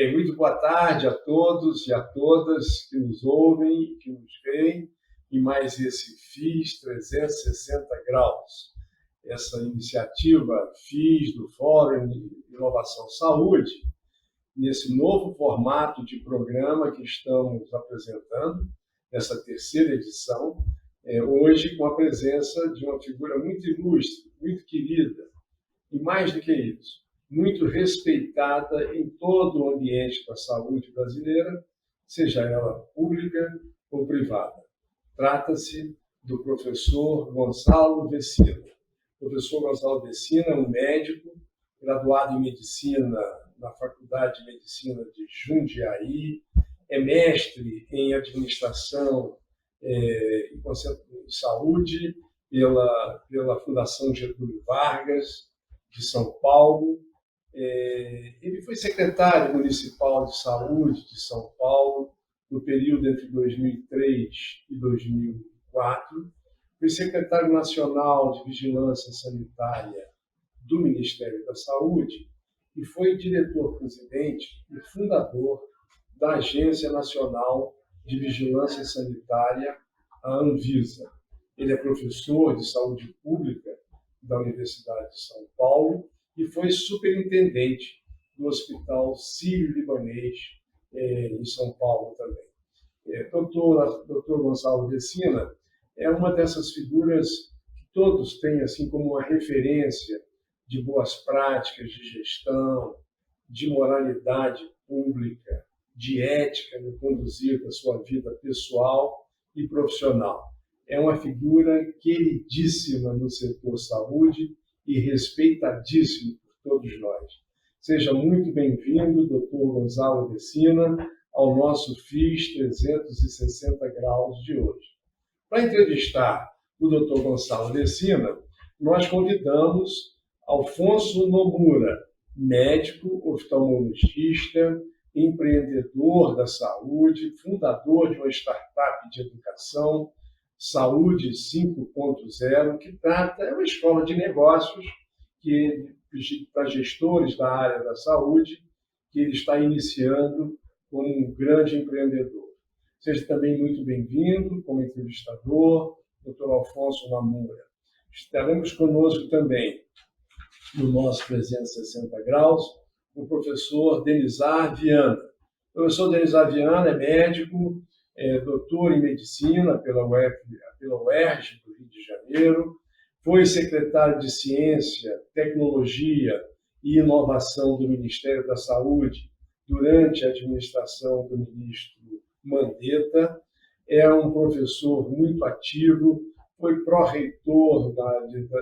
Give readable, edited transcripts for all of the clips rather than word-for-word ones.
Bem, muito boa tarde a todos e a todas que nos ouvem e que nos veem em mais esse FIS 360 graus, essa iniciativa FIS do Fórum de Inovação Saúde, nesse novo formato de programa que estamos apresentando, nessa terceira edição, hoje com a presença de uma figura muito ilustre, muito querida, e mais do que isso, muito respeitada em todo o ambiente da saúde brasileira, seja ela pública ou privada. Trata-se do professor Gonçalo Vecina. O professor Gonçalo Vecina é um médico, graduado em medicina na Faculdade de Medicina de Jundiaí, é mestre em administração e conceito de saúde pela Fundação Getúlio Vargas, de São Paulo. Ele foi secretário municipal de saúde de São Paulo no período entre 2003 e 2004. Foi secretário nacional de Vigilância Sanitária do Ministério da Saúde e foi diretor-presidente e fundador da Agência Nacional de Vigilância Sanitária, a Anvisa. Ele é professor de saúde pública da Universidade de São Paulo e foi superintendente do Hospital Sírio-Libanês em São Paulo também. Doutor Gonçalo Vecina é uma dessas figuras que todos têm assim como uma referência de boas práticas de gestão, de moralidade pública, de ética no conduzir da sua vida pessoal e profissional. É uma figura queridíssima no setor saúde e respeitadíssimo por todos nós. Seja muito bem-vindo, doutor Gonçalo Vecina, ao nosso FIS 360 graus de hoje. Para entrevistar o doutor Gonçalo Vecina, nós convidamos Alfonso Nomura, médico, oftalmologista, empreendedor da saúde, fundador de uma startup de educação, Saúde 5.0, que é uma escola de negócios para gestores da área da saúde, que ele está iniciando como um grande empreendedor. Seja também muito bem-vindo como entrevistador, Dr. Alfonso Nomura. Estaremos conosco também, no nosso 360 graus, o professor Denizar Viana. O professor Denizar Viana é médico, doutor em medicina pela UERJ do Rio de Janeiro, foi secretário de Ciência, Tecnologia e Inovação do Ministério da Saúde durante a administração do ministro Mandetta, é um professor muito ativo, foi pró-reitor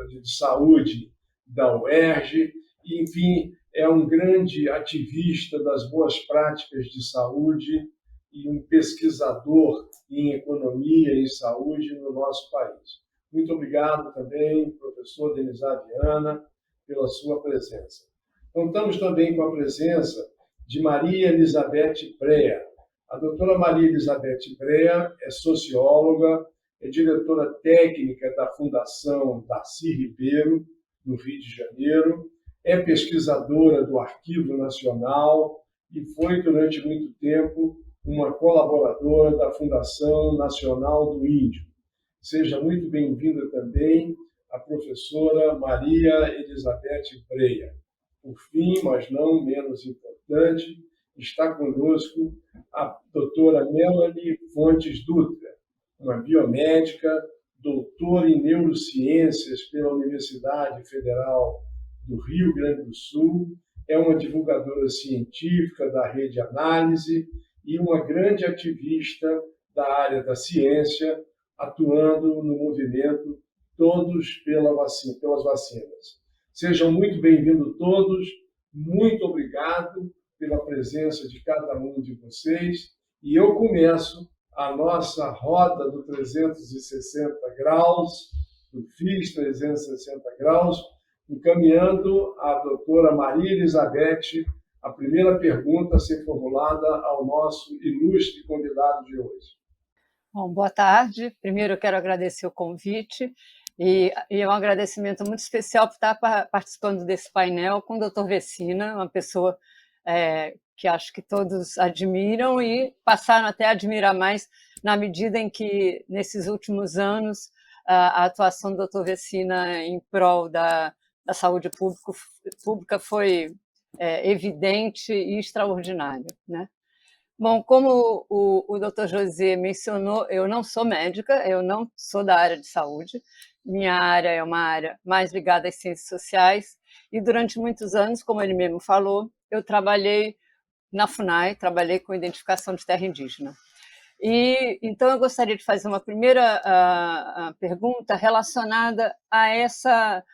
de saúde da UERJ, e, enfim, é um grande ativista das boas práticas de saúde e um pesquisador em economia e saúde no nosso país. Muito obrigado também, professor Denizar Viana, pela sua presença. Contamos também com a presença de Maria Elizabeth Brea. A doutora Maria Elizabeth Brea é socióloga, é diretora técnica da Fundação Darcy Ribeiro, no Rio de Janeiro, é pesquisadora do Arquivo Nacional e foi, durante muito tempo, uma colaboradora da Fundação Nacional do Índio. Seja muito bem-vinda também a professora Maria Elizabeth Brea. Por fim, mas não menos importante, está conosco a doutora Melanie Fontes Dutra, uma biomédica, doutora em neurociências pela Universidade Federal do Rio Grande do Sul, é uma divulgadora científica da Rede Análise e uma grande ativista da área da ciência, atuando no movimento Todos pelas Vacinas. Sejam muito bem-vindos todos, muito obrigado pela presença de cada um de vocês, e eu começo a nossa roda do 360 graus, do FIS 360 graus, encaminhando à doutora Maria Elizabeth a primeira pergunta a ser formulada ao nosso ilustre convidado de hoje. Bom, boa tarde. Primeiro eu quero agradecer o convite e é um agradecimento muito especial por estar participando desse painel com o Dr. Vecina, uma pessoa que acho que todos admiram e passaram até a admirar mais na medida em que, nesses últimos anos, a atuação do Dr. Vecina em prol da saúde pública foi evidente e extraordinária, né? Bom, como o Dr. José mencionou, eu não sou médica, eu não sou da área de saúde, minha área é uma área mais ligada às ciências sociais, e durante muitos anos, como ele mesmo falou, eu trabalhei na FUNAI, trabalhei com identificação de terra indígena. E então eu gostaria de fazer uma primeira pergunta relacionada a essa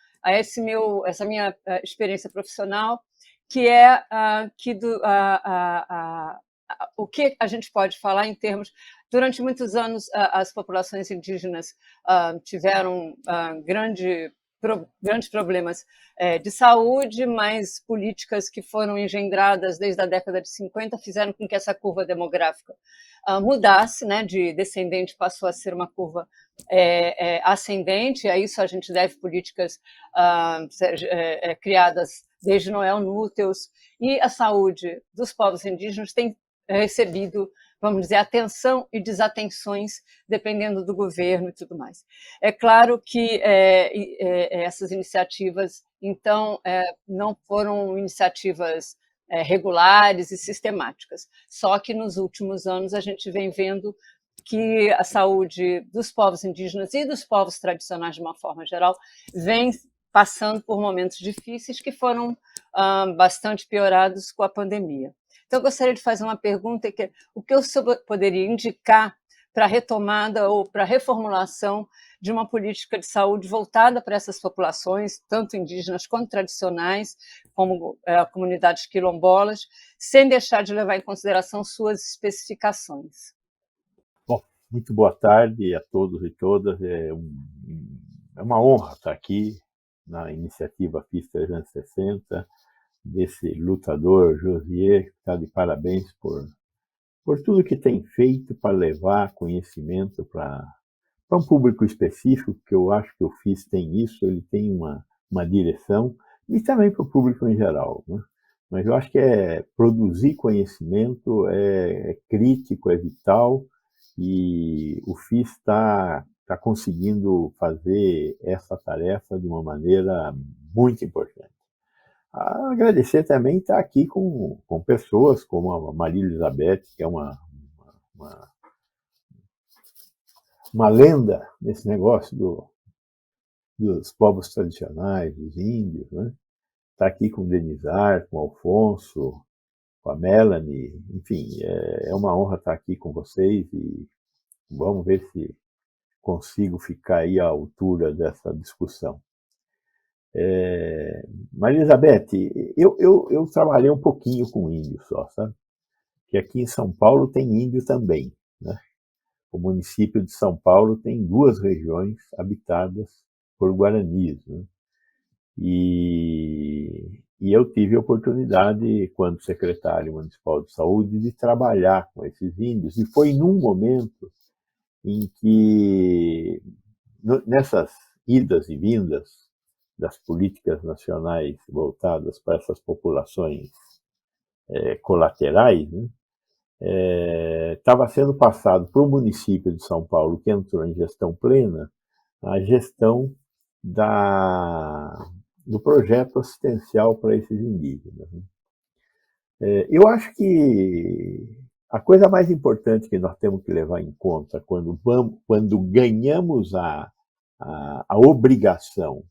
minha experiência profissional, que é o que a gente pode falar em termos. Durante muitos anos, as populações indígenas tiveram grandes problemas de saúde, mas políticas que foram engendradas desde a década de 50 fizeram com que essa curva demográfica mudasse, né, de descendente passou a ser uma curva ascendente. A isso a gente deve políticas criadas desde Noel Núteus, e a saúde dos povos indígenas tem recebido, vamos dizer, atenção e desatenções, dependendo do governo e tudo mais. É claro que essas iniciativas, então, não foram iniciativas regulares e sistemáticas, só que nos últimos anos a gente vem vendo que a saúde dos povos indígenas e dos povos tradicionais, de uma forma geral, vem passando por momentos difíceis que foram bastante piorados com a pandemia. Então, eu gostaria de fazer uma pergunta, que o que o senhor poderia indicar para a retomada ou para a reformulação de uma política de saúde voltada para essas populações, tanto indígenas quanto tradicionais, como comunidades quilombolas, sem deixar de levar em consideração suas especificações? Bom, muito boa tarde a todos e todas. É uma honra estar aqui na iniciativa FIS 360, desse lutador Josier, que está de parabéns por tudo que tem feito para levar conhecimento para um público específico, que eu acho que o FIS tem isso, ele tem uma direção, e também para o público em geral, né? Mas eu acho que produzir conhecimento é crítico, é vital, e o FIS está conseguindo fazer essa tarefa de uma maneira muito importante. Agradecer também estar aqui com pessoas como a Maria Elizabeth, que é uma lenda nesse negócio dos povos tradicionais, dos índios, né? Estar aqui com o Denizar, com o Alfonso, com a Melanie, enfim, é uma honra estar aqui com vocês, e vamos ver se consigo ficar aí à altura dessa discussão. Maria Elizabeth, eu trabalhei um pouquinho com índio só, sabe? Que aqui em São Paulo tem índio também, né? O município de São Paulo tem 2 regiões habitadas por guaranis, né? E eu tive a oportunidade, quando secretário municipal de saúde, de trabalhar com esses índios, e foi num momento em que, nessas idas e vindas das políticas nacionais voltadas para essas populações colaterais, né, estava sendo passado para o município de São Paulo, que entrou em gestão plena, a gestão do projeto assistencial para esses indígenas, né. Eu acho que a coisa mais importante que nós temos que levar em conta quando ganhamos a obrigação,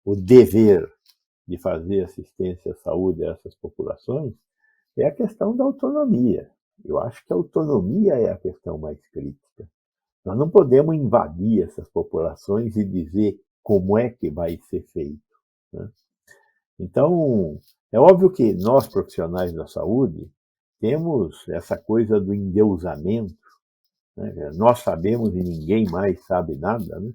o dever de fazer assistência à saúde a essas populações, é a questão da autonomia. Eu acho que a autonomia é a questão mais crítica. Nós não podemos invadir essas populações e dizer como é que vai ser feito, né? Então, é óbvio que nós, profissionais da saúde, temos essa coisa do endeusamento, né? Nós sabemos e ninguém mais sabe nada, né?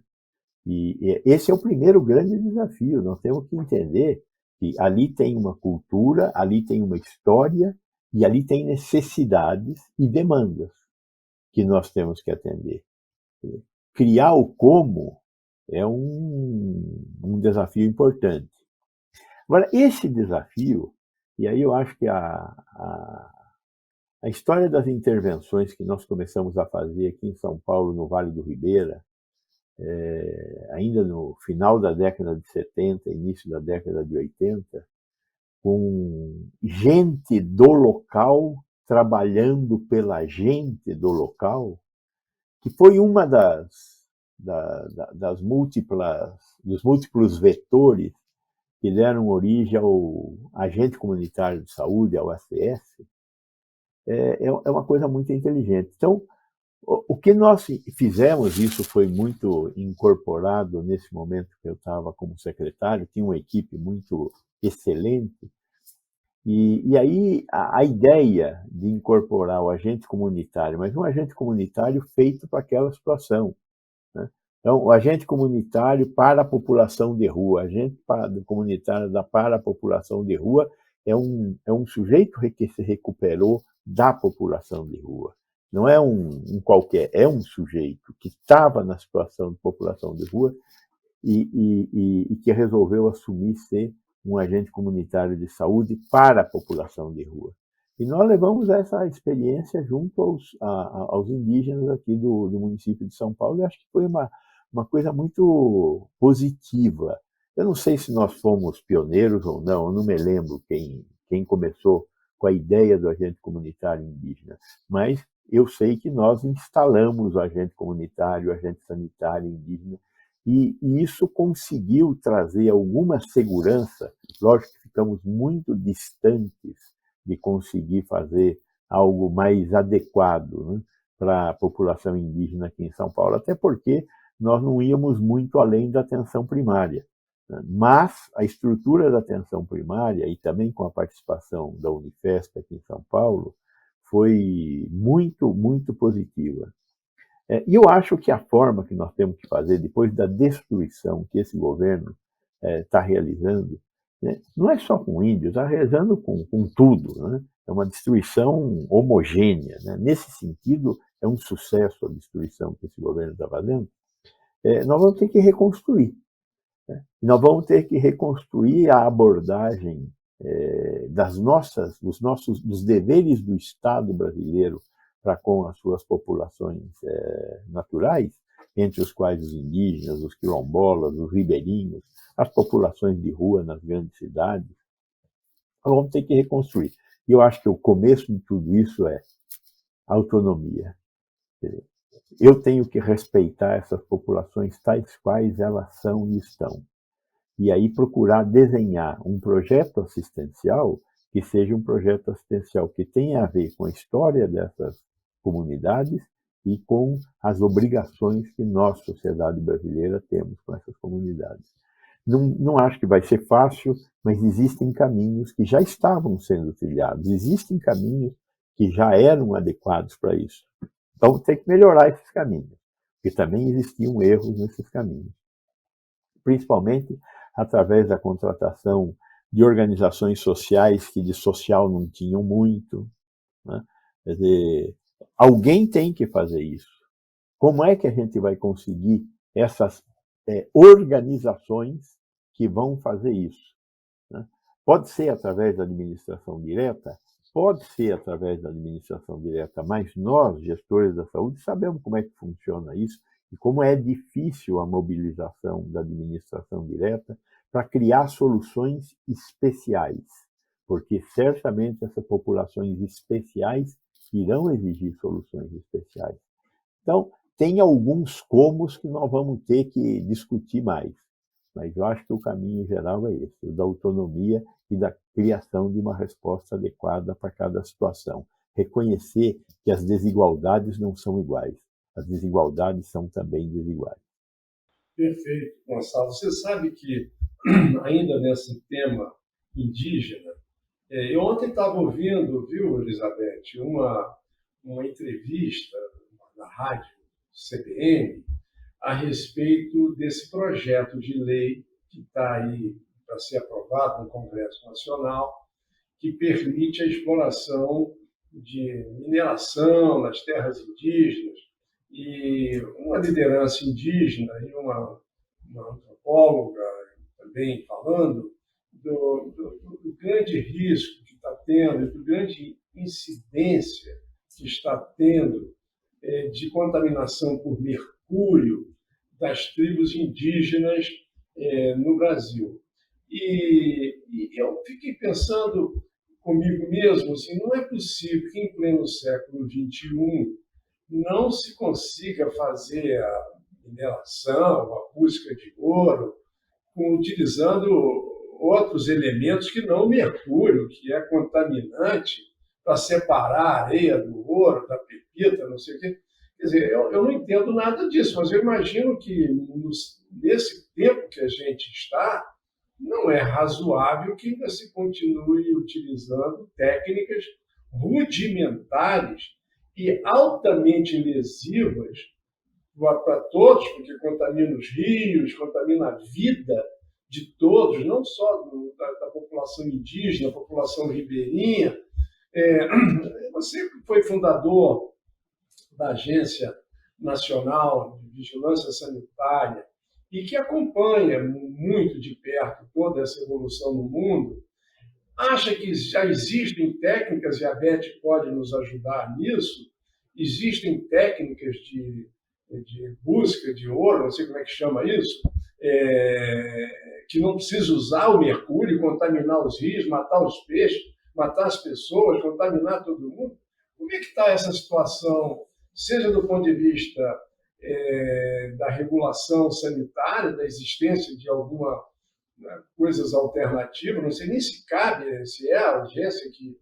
E esse é o primeiro grande desafio. Nós temos que entender que ali tem uma cultura, ali tem uma história, e ali tem necessidades e demandas que nós temos que atender. Criar o como é um desafio importante. Agora, esse desafio, e aí eu acho que a A história das intervenções que nós começamos a fazer aqui em São Paulo, no Vale do Ribeira, ainda no final da década de 70, início da década de 80, com gente do local trabalhando pela gente do local, que foi uma das dos múltiplos vetores que deram origem ao Agente Comunitário de Saúde, ao ACS, é uma coisa muito inteligente. Então, o que nós fizemos, isso foi muito incorporado nesse momento que eu estava como secretário, tinha uma equipe muito excelente, e aí a ideia de incorporar o agente comunitário, mas um agente comunitário feito para aquela situação, né? Então, o agente comunitário para a população de rua, agente comunitário para a população de rua é um sujeito que se recuperou da população de rua. Não é um qualquer, é um sujeito que estava na situação de população de rua e que resolveu assumir ser um agente comunitário de saúde para a população de rua. E nós levamos essa experiência junto aos indígenas aqui do município de São Paulo, e acho que foi uma coisa muito positiva. Eu não sei se nós fomos pioneiros ou não, eu não me lembro quem começou com a ideia do agente comunitário indígena, mas eu sei que nós instalamos o agente comunitário, o agente sanitário indígena, e isso conseguiu trazer alguma segurança. Lógico que ficamos muito distantes de conseguir fazer algo mais adequado, né, para a população indígena aqui em São Paulo, até porque nós não íamos muito além da atenção primária. Mas a estrutura da atenção primária, e também com a participação da Unifesp aqui em São Paulo, foi muito, muito positiva. E eu acho que a forma que nós temos que fazer, depois da destruição que esse governo está realizando, né, não é só com índios, está realizando com tudo, né? É uma destruição homogênea, né? Nesse sentido, é um sucesso a destruição que esse governo está fazendo. Nós vamos ter que reconstruir. Né? Nós vamos ter que reconstruir a abordagem dos deveres do Estado brasileiro para com as suas populações naturais, entre os quais os indígenas, os quilombolas, os ribeirinhos, as populações de rua nas grandes cidades. Nós vamos ter que reconstruir. E eu acho que o começo de tudo isso é autonomia. Eu tenho que respeitar essas populações tais quais elas são e estão. E aí procurar desenhar um projeto assistencial que seja um projeto assistencial que tenha a ver com a história dessas comunidades e com as obrigações que nós, sociedade brasileira, temos com essas comunidades. Não acho que vai ser fácil, mas existem caminhos que já estavam sendo trilhados, existem caminhos que já eram adequados para isso. Então, tem que melhorar esses caminhos, porque também existiam erros nesses caminhos, principalmente através da contratação de organizações sociais que de social não tinham muito, né? Quer dizer, alguém tem que fazer isso. Como é que a gente vai conseguir essas organizações que vão fazer isso? Né? Pode ser através da administração direta, pode ser através da administração direta, mas nós, gestores da saúde, sabemos como é que funciona isso e como é difícil a mobilização da administração direta para criar soluções especiais, porque certamente essas populações especiais irão exigir soluções especiais. Então, tem alguns comos que nós vamos ter que discutir mais, mas eu acho que o caminho geral é esse, o da autonomia e da criação de uma resposta adequada para cada situação. Reconhecer que as desigualdades não são iguais, as desigualdades são também desiguais. Perfeito, Gonçalo. Você sabe que, ainda nesse tema indígena, eu ontem estava ouvindo, viu, Elizabeth, uma entrevista na rádio CBN a respeito desse projeto de lei que está aí para ser aprovado no Congresso Nacional, que permite a exploração de mineração nas terras indígenas, e uma liderança indígena e uma antropóloga também falando do grande risco que está tendo, do grande incidência que está tendo de contaminação por mercúrio das tribos indígenas no Brasil. E eu fiquei pensando comigo mesmo, assim, não é possível que em pleno século XXI não se consiga fazer a mineração, a busca de ouro, utilizando outros elementos que não o mercúrio, que é contaminante, para separar a areia do ouro, da pepita, não sei o quê. Quer dizer, eu não entendo nada disso, mas eu imagino que nesse tempo que a gente está, não é razoável que ainda se continue utilizando técnicas rudimentares e altamente lesivas para todos, porque contamina os rios, contamina a vida de todos, não só da população indígena, população ribeirinha. Você foi fundador da Agência Nacional de Vigilância Sanitária e que acompanha muito de perto toda essa evolução no mundo, acha que já existem técnicas, e a Beth pode nos ajudar nisso, existem técnicas de busca de ouro, não sei como é que chama isso, que não precisa usar o mercúrio, contaminar os rios, matar os peixes, matar as pessoas, contaminar todo mundo. Como é que está essa situação, seja do ponto de vista da regulação sanitária, da existência de alguma coisas alternativas, não sei nem se cabe, se é a agência que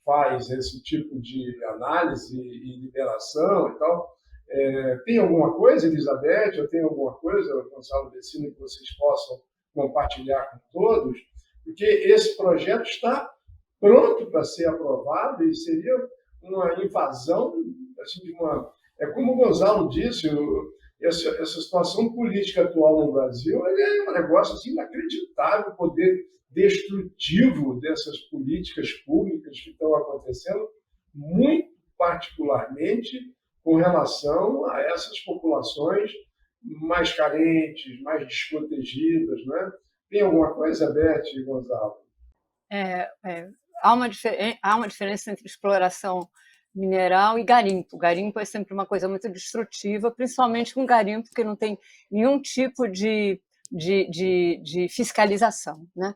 faz esse tipo de análise e liberação e tal. Tem alguma coisa, Elizabeth, ou tem alguma coisa, Gonçalo Vecino, que vocês possam compartilhar com todos? Porque esse projeto está pronto para ser aprovado e seria uma invasão, assim, de uma... É como o Gonzalo disse, essa situação política atual no Brasil é um negócio assim, inacreditável, o poder destrutivo dessas políticas públicas que estão acontecendo, muito particularmente com relação a essas populações mais carentes, mais desprotegidas, né? Tem alguma coisa, Beth e Gonzalo? Há uma diferença entre exploração mineral e garimpo. Garimpo é sempre uma coisa muito destrutiva, principalmente com garimpo que não tem nenhum tipo de fiscalização, né?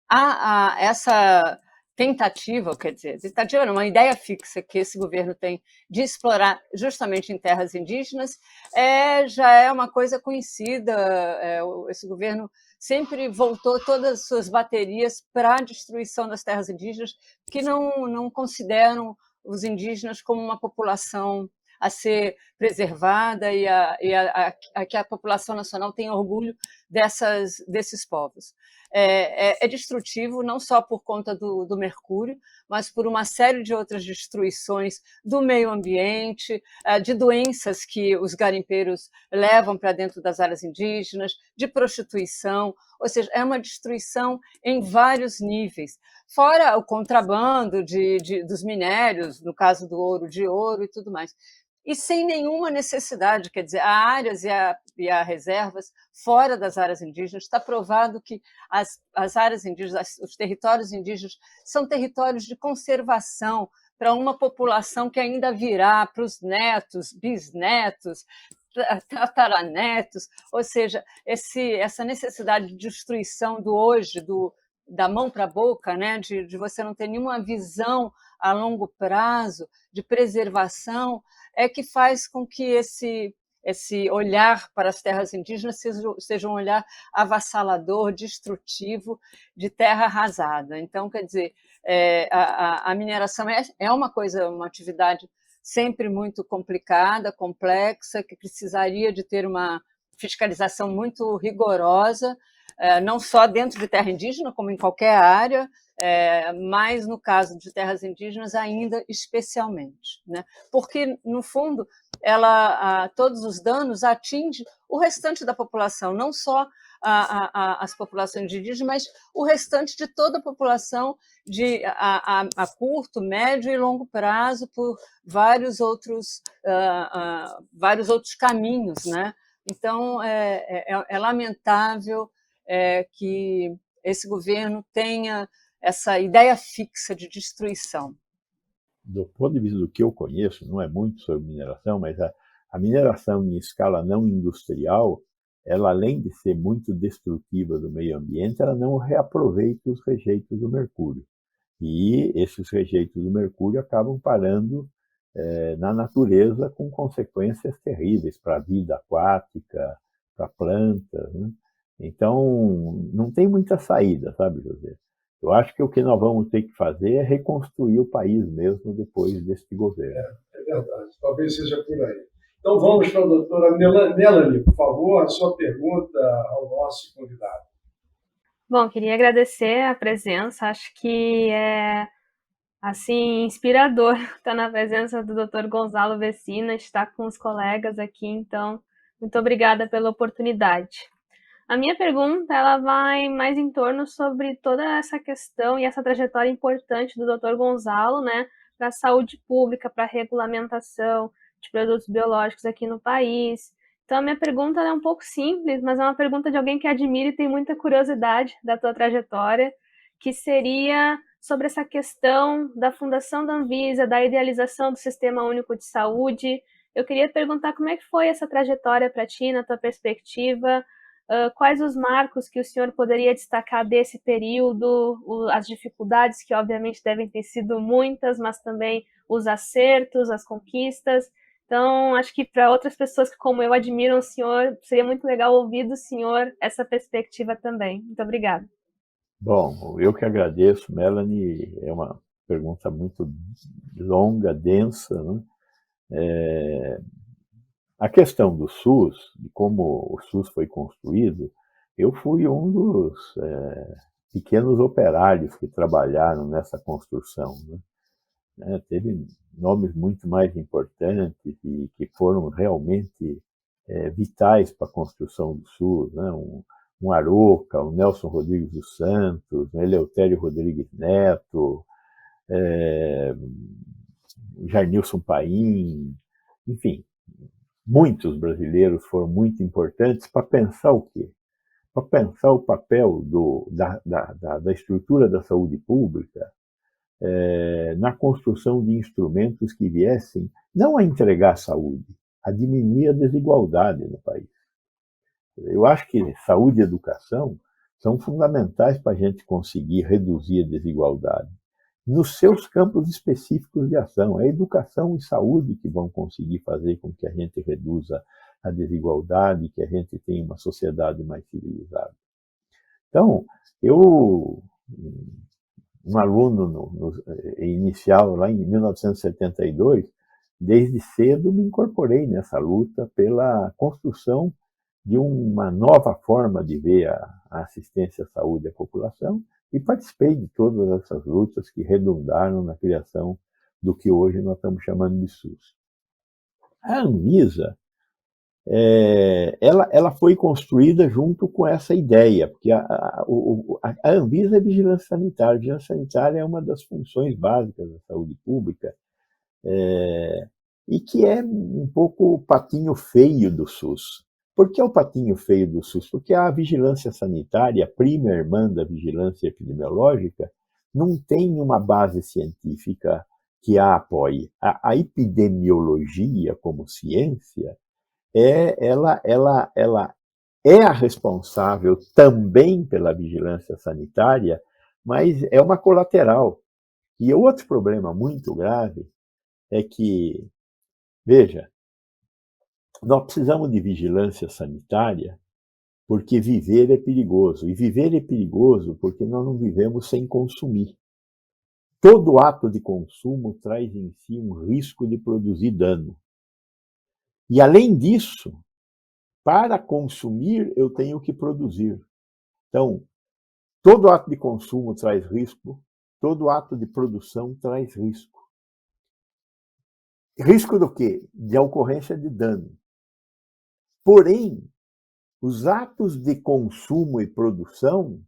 Há essa tentativa, quer dizer, tentativa não, uma ideia fixa que esse governo tem de explorar justamente em terras indígenas, já é uma coisa conhecida. Esse governo sempre voltou todas as suas baterias para a destruição das terras indígenas, que não consideram os indígenas como uma população a ser preservada e que a população nacional tem orgulho desses povos. É destrutivo não só por conta do mercúrio, mas por uma série de outras destruições do meio ambiente, de doenças que os garimpeiros levam para dentro das áreas indígenas, de prostituição, ou seja, é uma destruição em vários níveis. Fora o contrabando dos minérios, no caso do ouro, de ouro e tudo mais. E sem nenhuma necessidade, quer dizer, há áreas e há reservas fora das áreas indígenas. Está provado que as áreas indígenas, os territórios indígenas, são territórios de conservação para uma população que ainda virá para os netos, bisnetos, tataranetos, ou seja, essa necessidade de destruição do hoje, da mão para a boca, né, de você não ter nenhuma visão a longo prazo de preservação, é que faz com que esse olhar para as terras indígenas seja um olhar avassalador, destrutivo, de terra arrasada. Então, quer dizer, a mineração é uma atividade sempre muito complicada, complexa, que precisaria de ter uma fiscalização muito rigorosa, não só dentro de terra indígena, como em qualquer área, mas no caso de terras indígenas ainda especialmente, né? Porque, no fundo, todos os danos atingem o restante da população, não só as populações indígenas, mas o restante de toda a população a curto, médio e longo prazo por vários outros caminhos, né? Então, é lamentável que esse governo tenha essa ideia fixa de destruição. do ponto de vista do que eu conheço, não é muito sobre mineração, mas a mineração em escala não industrial, ela além de ser muito destrutiva do meio ambiente, ela não reaproveita os rejeitos do mercúrio. E esses rejeitos do mercúrio acabam parando na natureza com consequências terríveis para a vida aquática, para plantas, né? Então, não tem muita saída, sabe, José? Eu acho que o que nós vamos ter que fazer é reconstruir o país mesmo depois deste governo. É verdade, talvez seja por aí. Então vamos para a doutora Melanie, por favor, a sua pergunta ao nosso convidado. Bom, queria agradecer a presença, acho que é assim inspirador estar na presença do Dr. Gonzalo Vecina, estar com os colegas aqui, então muito obrigada pela oportunidade. A minha pergunta, ela vai mais em torno sobre toda essa questão e essa trajetória importante do Dr. Gonzalo, né, para a saúde pública, para a regulamentação de produtos biológicos aqui no país. Então, a minha pergunta é um pouco simples, mas é uma pergunta de alguém que admira e tem muita curiosidade da tua trajetória, que seria sobre essa questão da fundação da Anvisa, da idealização do Sistema Único de Saúde. Eu queria perguntar como é que foi essa trajetória para ti, na tua perspectiva. Quais os marcos que o senhor poderia destacar desse período, as dificuldades que obviamente devem ter sido muitas, mas também os acertos, as conquistas. Então, acho que para outras pessoas que, como eu, admiram o senhor, seria muito legal ouvir do senhor essa perspectiva também. Muito obrigada. Bom, eu que agradeço, Melanie, é uma pergunta muito longa, densa, né? A questão do SUS, de como o SUS foi construído, eu fui um dos pequenos operários que trabalharam nessa construção, né? Teve nomes muito mais importantes e que foram realmente vitais para a construção do SUS, né? Um Aroca, o Nelson Rodrigues dos Santos, o Eleutério Rodrigues Neto, Jarnilson Paim, enfim, muitos brasileiros foram muito importantes para pensar o quê? Para pensar o papel da estrutura da saúde pública na construção de instrumentos que viessem não a entregar saúde, a diminuir a desigualdade no país. Eu acho que saúde e educação são fundamentais para a gente conseguir reduzir a desigualdade nos seus campos específicos de ação. É educação e saúde que vão conseguir fazer com que a gente reduza a desigualdade, que a gente tenha uma sociedade mais civilizada. Então, um aluno inicial, lá em 1972, desde cedo me incorporei nessa luta pela construção de uma nova forma de ver a assistência à saúde à população e participei de todas essas lutas que redundaram na criação do que hoje nós estamos chamando de SUS. A Anvisa, ela foi construída junto com essa ideia, porque a Anvisa é vigilância sanitária. A vigilância sanitária é uma das funções básicas da saúde pública e que é um pouco o patinho feio do SUS. Por que é o patinho feio do SUS? Porque a vigilância sanitária, a prima irmã da vigilância epidemiológica, não tem uma base científica que a apoie. A epidemiologia, como ciência, ela é a responsável também pela vigilância sanitária, mas é uma colateral. E outro problema muito grave é que, veja, nós precisamos de vigilância sanitária porque viver é perigoso. E viver é perigoso porque nós não vivemos sem consumir. Todo ato de consumo traz em si um risco de produzir dano. E, além disso, para consumir, eu tenho que produzir. Então, todo ato de consumo traz risco, todo ato de produção traz risco. Risco do quê? De ocorrência de dano. Porém, os atos de consumo e produção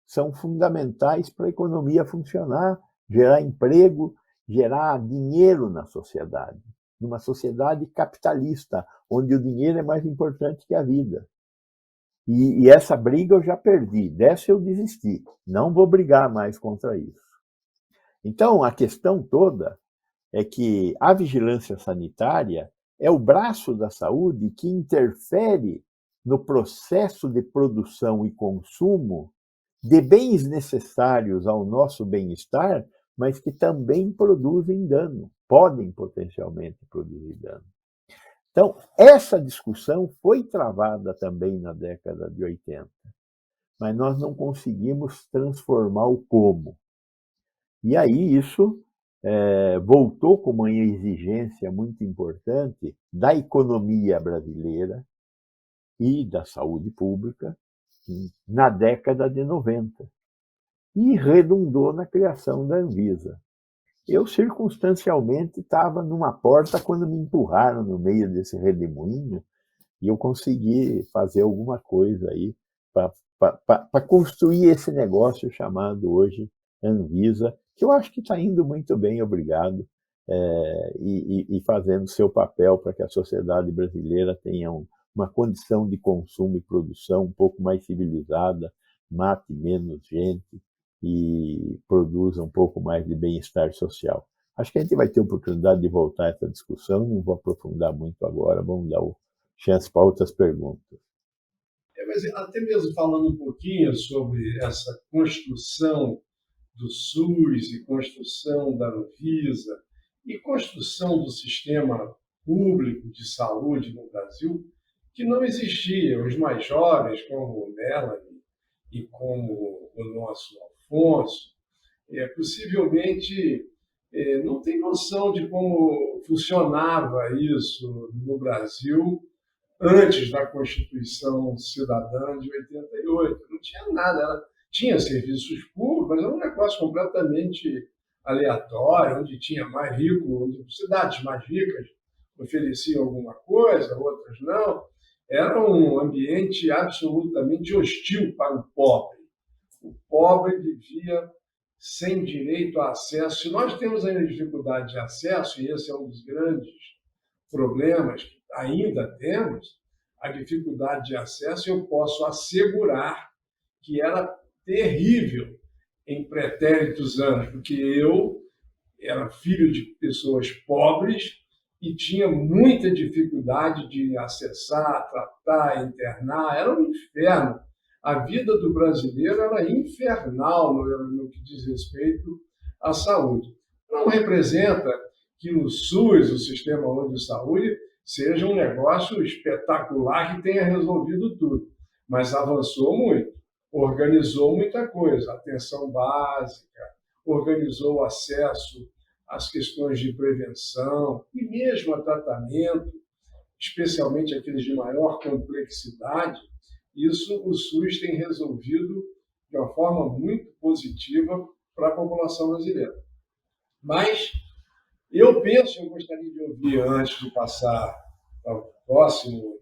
são fundamentais para a economia funcionar, gerar emprego, gerar dinheiro na sociedade. Numa sociedade capitalista, onde o dinheiro é mais importante que a vida. E essa briga eu já perdi, dessa eu desisti. Não vou brigar mais contra isso. Então, a questão toda é que a vigilância sanitária é o braço da saúde que interfere no processo de produção e consumo de bens necessários ao nosso bem-estar, mas que também produzem dano, podem potencialmente produzir dano. Então, essa discussão foi travada também na década de 80, mas nós não conseguimos transformar o como. E aí isso voltou como uma exigência muito importante da economia brasileira e da saúde pública na década de 90 e redundou na criação da Anvisa. Eu, circunstancialmente, estava numa porta quando me empurraram no meio desse redemoinho e eu consegui fazer alguma coisa aí para construir esse negócio chamado hoje Anvisa, que eu acho que está indo muito bem, obrigado, e fazendo seu papel para que a sociedade brasileira tenha uma condição de consumo e produção um pouco mais civilizada, mate menos gente e produza um pouco mais de bem-estar social. Acho que a gente vai ter oportunidade de voltar a essa discussão, não vou aprofundar muito agora, vamos dar chance para outras perguntas. Mas até mesmo falando um pouquinho sobre essa construção do SUS e construção da Anvisa e construção do sistema público de saúde no Brasil, que não existia. Os mais jovens, como o Melanie e como o nosso Afonso, possivelmente não tem noção de como funcionava isso no Brasil antes da Constituição Cidadã de 88. Não tinha nada. Tinha serviços públicos, mas era um negócio completamente aleatório, onde tinha mais rico, onde cidades mais ricas ofereciam alguma coisa, outras não. Era um ambiente absolutamente hostil para o pobre. O pobre vivia sem direito a acesso. Se nós temos ainda dificuldade de acesso, e esse é um dos grandes problemas que ainda temos, a dificuldade de acesso, eu posso assegurar que era terrível em pretéritos anos, porque eu era filho de pessoas pobres e tinha muita dificuldade de acessar, tratar, internar. Era um inferno. A vida do brasileiro era infernal no que diz respeito à saúde. Não representa que o SUS, o Sistema Único de Saúde, seja um negócio espetacular que tenha resolvido tudo, mas avançou muito, organizou muita coisa, atenção básica, organizou o acesso às questões de prevenção e mesmo a tratamento, especialmente aqueles de maior complexidade. Isso o SUS tem resolvido de uma forma muito positiva para a população brasileira. Mas eu gostaria de ouvir, antes de passar ao próximo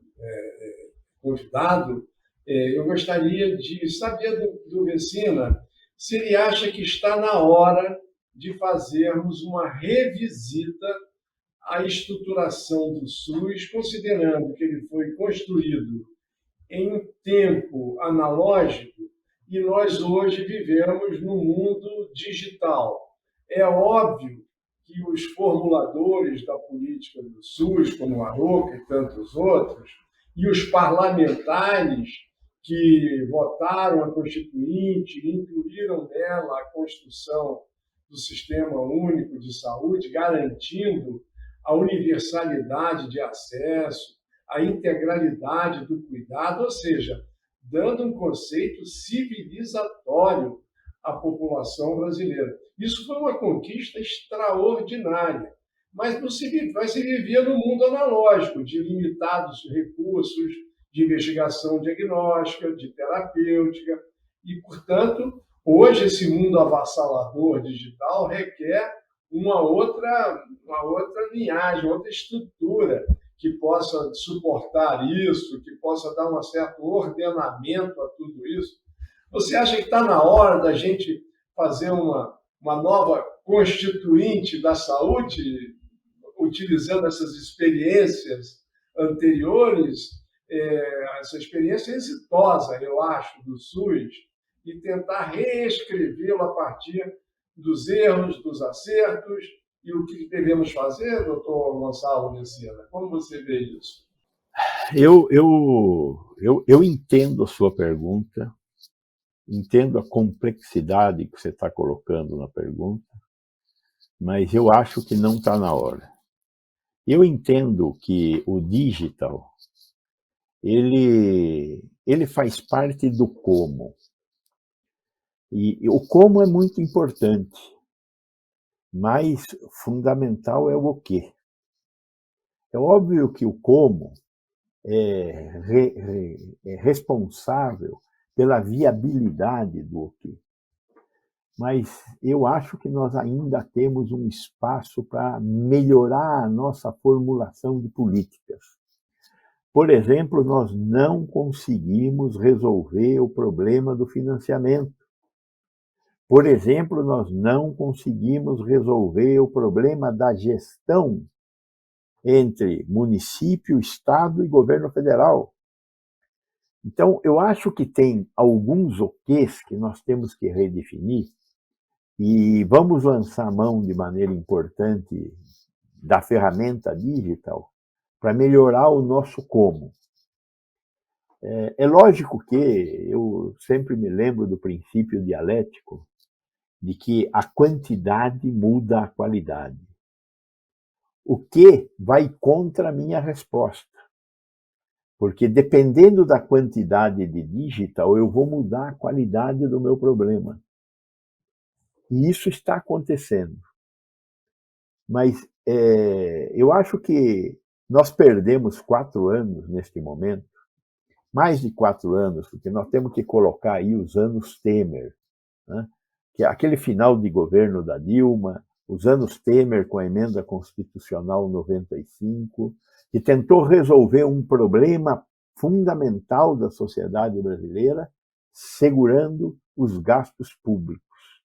convidado, eu gostaria de saber do Vecina se ele acha que está na hora de fazermos uma revisita à estruturação do SUS, considerando que ele foi construído em um tempo analógico e nós hoje vivemos no mundo digital. É óbvio que os formuladores da política do SUS, como o Aroca e tantos outros, e os parlamentares que votaram a Constituinte e incluíram nela a construção do Sistema Único de Saúde, garantindo a universalidade de acesso, a integralidade do cuidado, ou seja, dando um conceito civilizatório à população brasileira. Isso foi uma conquista extraordinária, mas vai se viver no mundo analógico, de limitados recursos de investigação diagnóstica, de terapêutica, e, portanto, hoje esse mundo avassalador digital requer uma outra linhagem, outra estrutura que possa suportar isso, que possa dar um certo ordenamento a tudo isso. Você acha que está na hora da gente fazer uma nova constituinte da saúde, utilizando essas experiências anteriores, essa experiência exitosa, eu acho, do SUS, e tentar reescrevê-lo a partir dos erros, dos acertos e o que devemos fazer, doutor Gonçalo Messina? Como você vê isso? Eu entendo a sua pergunta, entendo a complexidade que você está colocando na pergunta, mas eu acho que não está na hora. Eu entendo que o digital, ele faz parte do como. E o como é muito importante, mas fundamental é o quê. É óbvio que o como é responsável pela viabilidade do o quê. Mas eu acho que nós ainda temos um espaço para melhorar a nossa formulação de políticas. Por exemplo, nós não conseguimos resolver o problema do financiamento. Por exemplo, nós não conseguimos resolver o problema da gestão entre município, estado e governo federal. Então, eu acho que tem alguns OQs que nós temos que redefinir e vamos lançar a mão de maneira importante da ferramenta digital para melhorar o nosso como. É lógico que eu sempre me lembro do princípio dialético de que a quantidade muda a qualidade. O que vai contra a minha resposta. Porque dependendo da quantidade de digital, eu vou mudar a qualidade do meu problema. E isso está acontecendo. Mas eu acho que nós perdemos 4 anos neste momento, mais de 4 anos, porque nós temos que colocar aí os anos Temer, né? Que é aquele final de governo da Dilma, os anos Temer com a emenda constitucional 95, que tentou resolver um problema fundamental da sociedade brasileira, segurando os gastos públicos,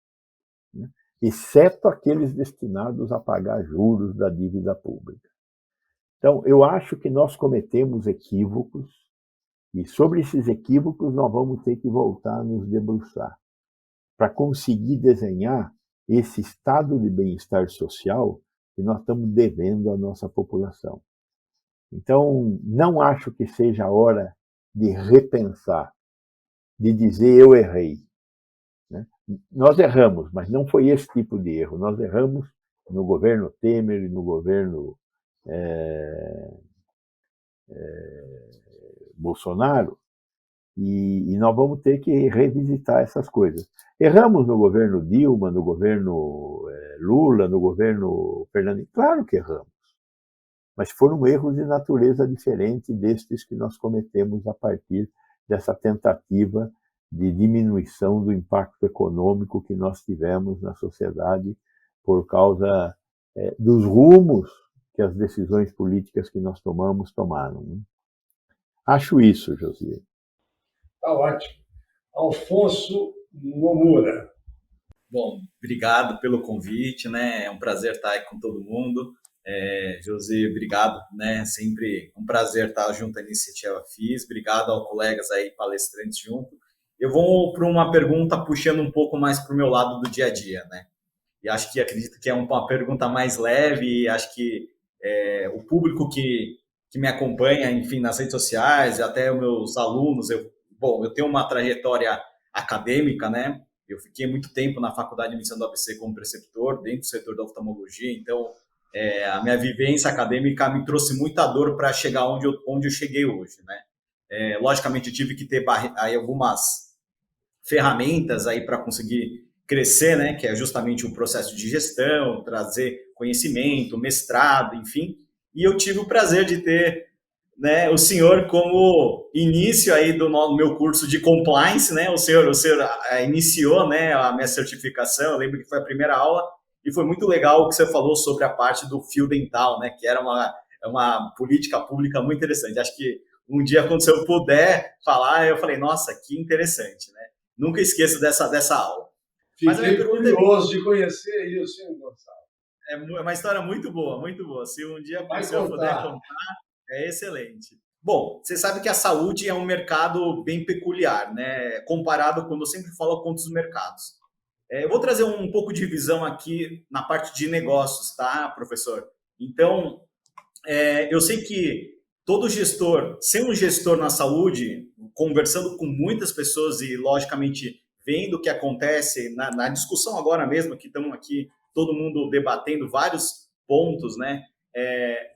né? Exceto aqueles destinados a pagar juros da dívida pública. Então, eu acho que nós cometemos equívocos, e sobre esses equívocos nós vamos ter que voltar a nos debruçar para conseguir desenhar esse estado de bem-estar social que nós estamos devendo à nossa população. Então, não acho que seja a hora de repensar, de dizer eu errei, né? Nós erramos, mas não foi esse tipo de erro. Nós erramos no governo Temer e no governo Bolsonaro, e nós vamos ter que revisitar essas coisas. Erramos no governo Dilma, no governo Lula, no governo Fernando. Claro que erramos. Mas foram erros de natureza diferente destes que nós cometemos a partir dessa tentativa de diminuição do impacto econômico que nós tivemos na sociedade por causa dos rumos que as decisões políticas que nós tomamos tomaram, né? Acho isso, Josias. Está ótimo. Alfonso Nomura. Bom, obrigado pelo convite, né? É um prazer estar aí com todo mundo. José, obrigado, né? Sempre um prazer estar junto à iniciativa FIS. Obrigado aos colegas aí, palestrantes junto. Eu vou para uma pergunta puxando um pouco mais para o meu lado do dia a dia, né? E acredito que é uma pergunta mais leve, e acho que o público que me acompanha, enfim, nas redes sociais, até os meus alunos, eu tenho uma trajetória acadêmica, né? Eu fiquei muito tempo na Faculdade de Medicina do ABC como preceptor, dentro do setor da oftalmologia, então a minha vivência acadêmica me trouxe muita dor para chegar onde eu cheguei hoje, né? Logicamente, eu tive que ter aí algumas ferramentas aí para conseguir crescer, né? Que é justamente o processo de gestão, trazer conhecimento, mestrado, enfim. E eu tive o prazer de ter, né, o senhor como início aí do meu curso de compliance, né? O senhor iniciou, né, a minha certificação. Eu lembro que foi a primeira aula e foi muito legal o que você falou sobre a parte do fio dental, né? Que era uma política pública muito interessante. Acho que um dia, quando eu puder falar, eu falei, nossa, que interessante, né? Nunca esqueço dessa aula. Fiquei curioso de conhecer isso, hein, Gonçalo? É uma história muito boa, muito boa. Se um dia o senhor puder contar, é excelente. Bom, você sabe que a saúde é um mercado bem peculiar, né? Comparado quando eu sempre falo com outros mercados. Eu vou trazer um pouco de visão aqui na parte de negócios, tá, professor? Então, eu sei que todo gestor, ser um gestor na saúde, conversando com muitas pessoas e, logicamente, vendo o que acontece na discussão agora mesmo, que estamos aqui, todo mundo debatendo vários pontos, né?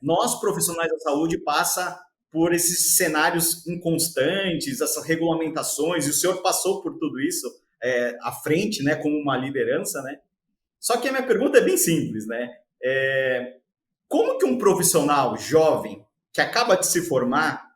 Nós, profissionais da saúde, passa por esses cenários inconstantes, essas regulamentações, e o senhor passou por tudo isso à frente, né, como uma liderança, né? Só que a minha pergunta é bem simples, né? Como que um profissional jovem que acaba de se formar,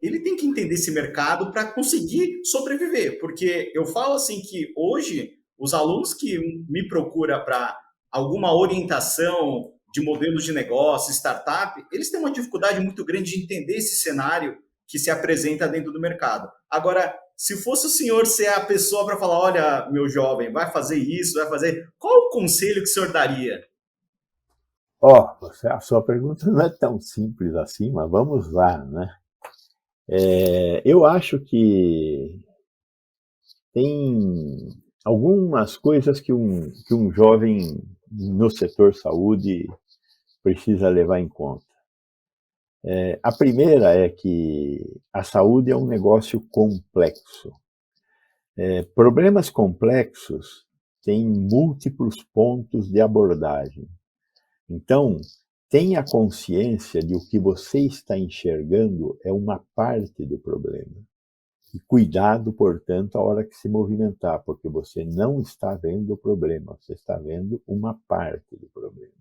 ele tem que entender esse mercado para conseguir sobreviver? Porque eu falo assim que hoje os alunos que me procuram para alguma orientação de modelos de negócio, startup, eles têm uma dificuldade muito grande de entender esse cenário que se apresenta dentro do mercado. Agora, se fosse o senhor ser a pessoa para falar, olha, meu jovem, vai fazer isso, vai fazer... Qual o conselho que o senhor daria? A sua pergunta não é tão simples assim, mas vamos lá, né? Eu acho que tem algumas coisas que um jovem no setor saúde precisa levar em conta. A primeira é que a saúde é um negócio complexo. Problemas complexos têm múltiplos pontos de abordagem. Então, tenha consciência de o que você está enxergando é uma parte do problema. E cuidado, portanto, a hora que se movimentar, porque você não está vendo o problema, você está vendo uma parte do problema.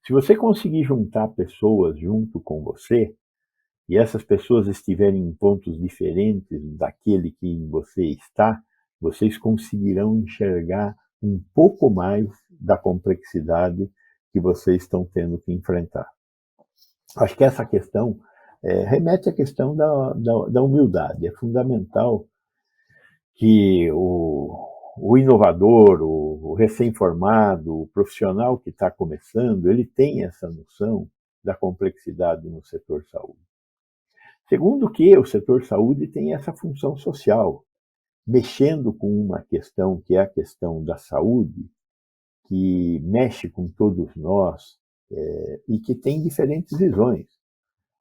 Se você conseguir juntar pessoas junto com você, e essas pessoas estiverem em pontos diferentes daquele que em você está, vocês conseguirão enxergar um pouco mais da complexidade que vocês estão tendo que enfrentar. Acho que essa questão remete à questão da humildade. É fundamental que o inovador, o recém-formado, o profissional que está começando, ele tenha essa noção da complexidade no setor saúde. Segundo que o setor saúde tem essa função social, mexendo com uma questão que é a questão da saúde, que mexe com todos nós e que tem diferentes visões.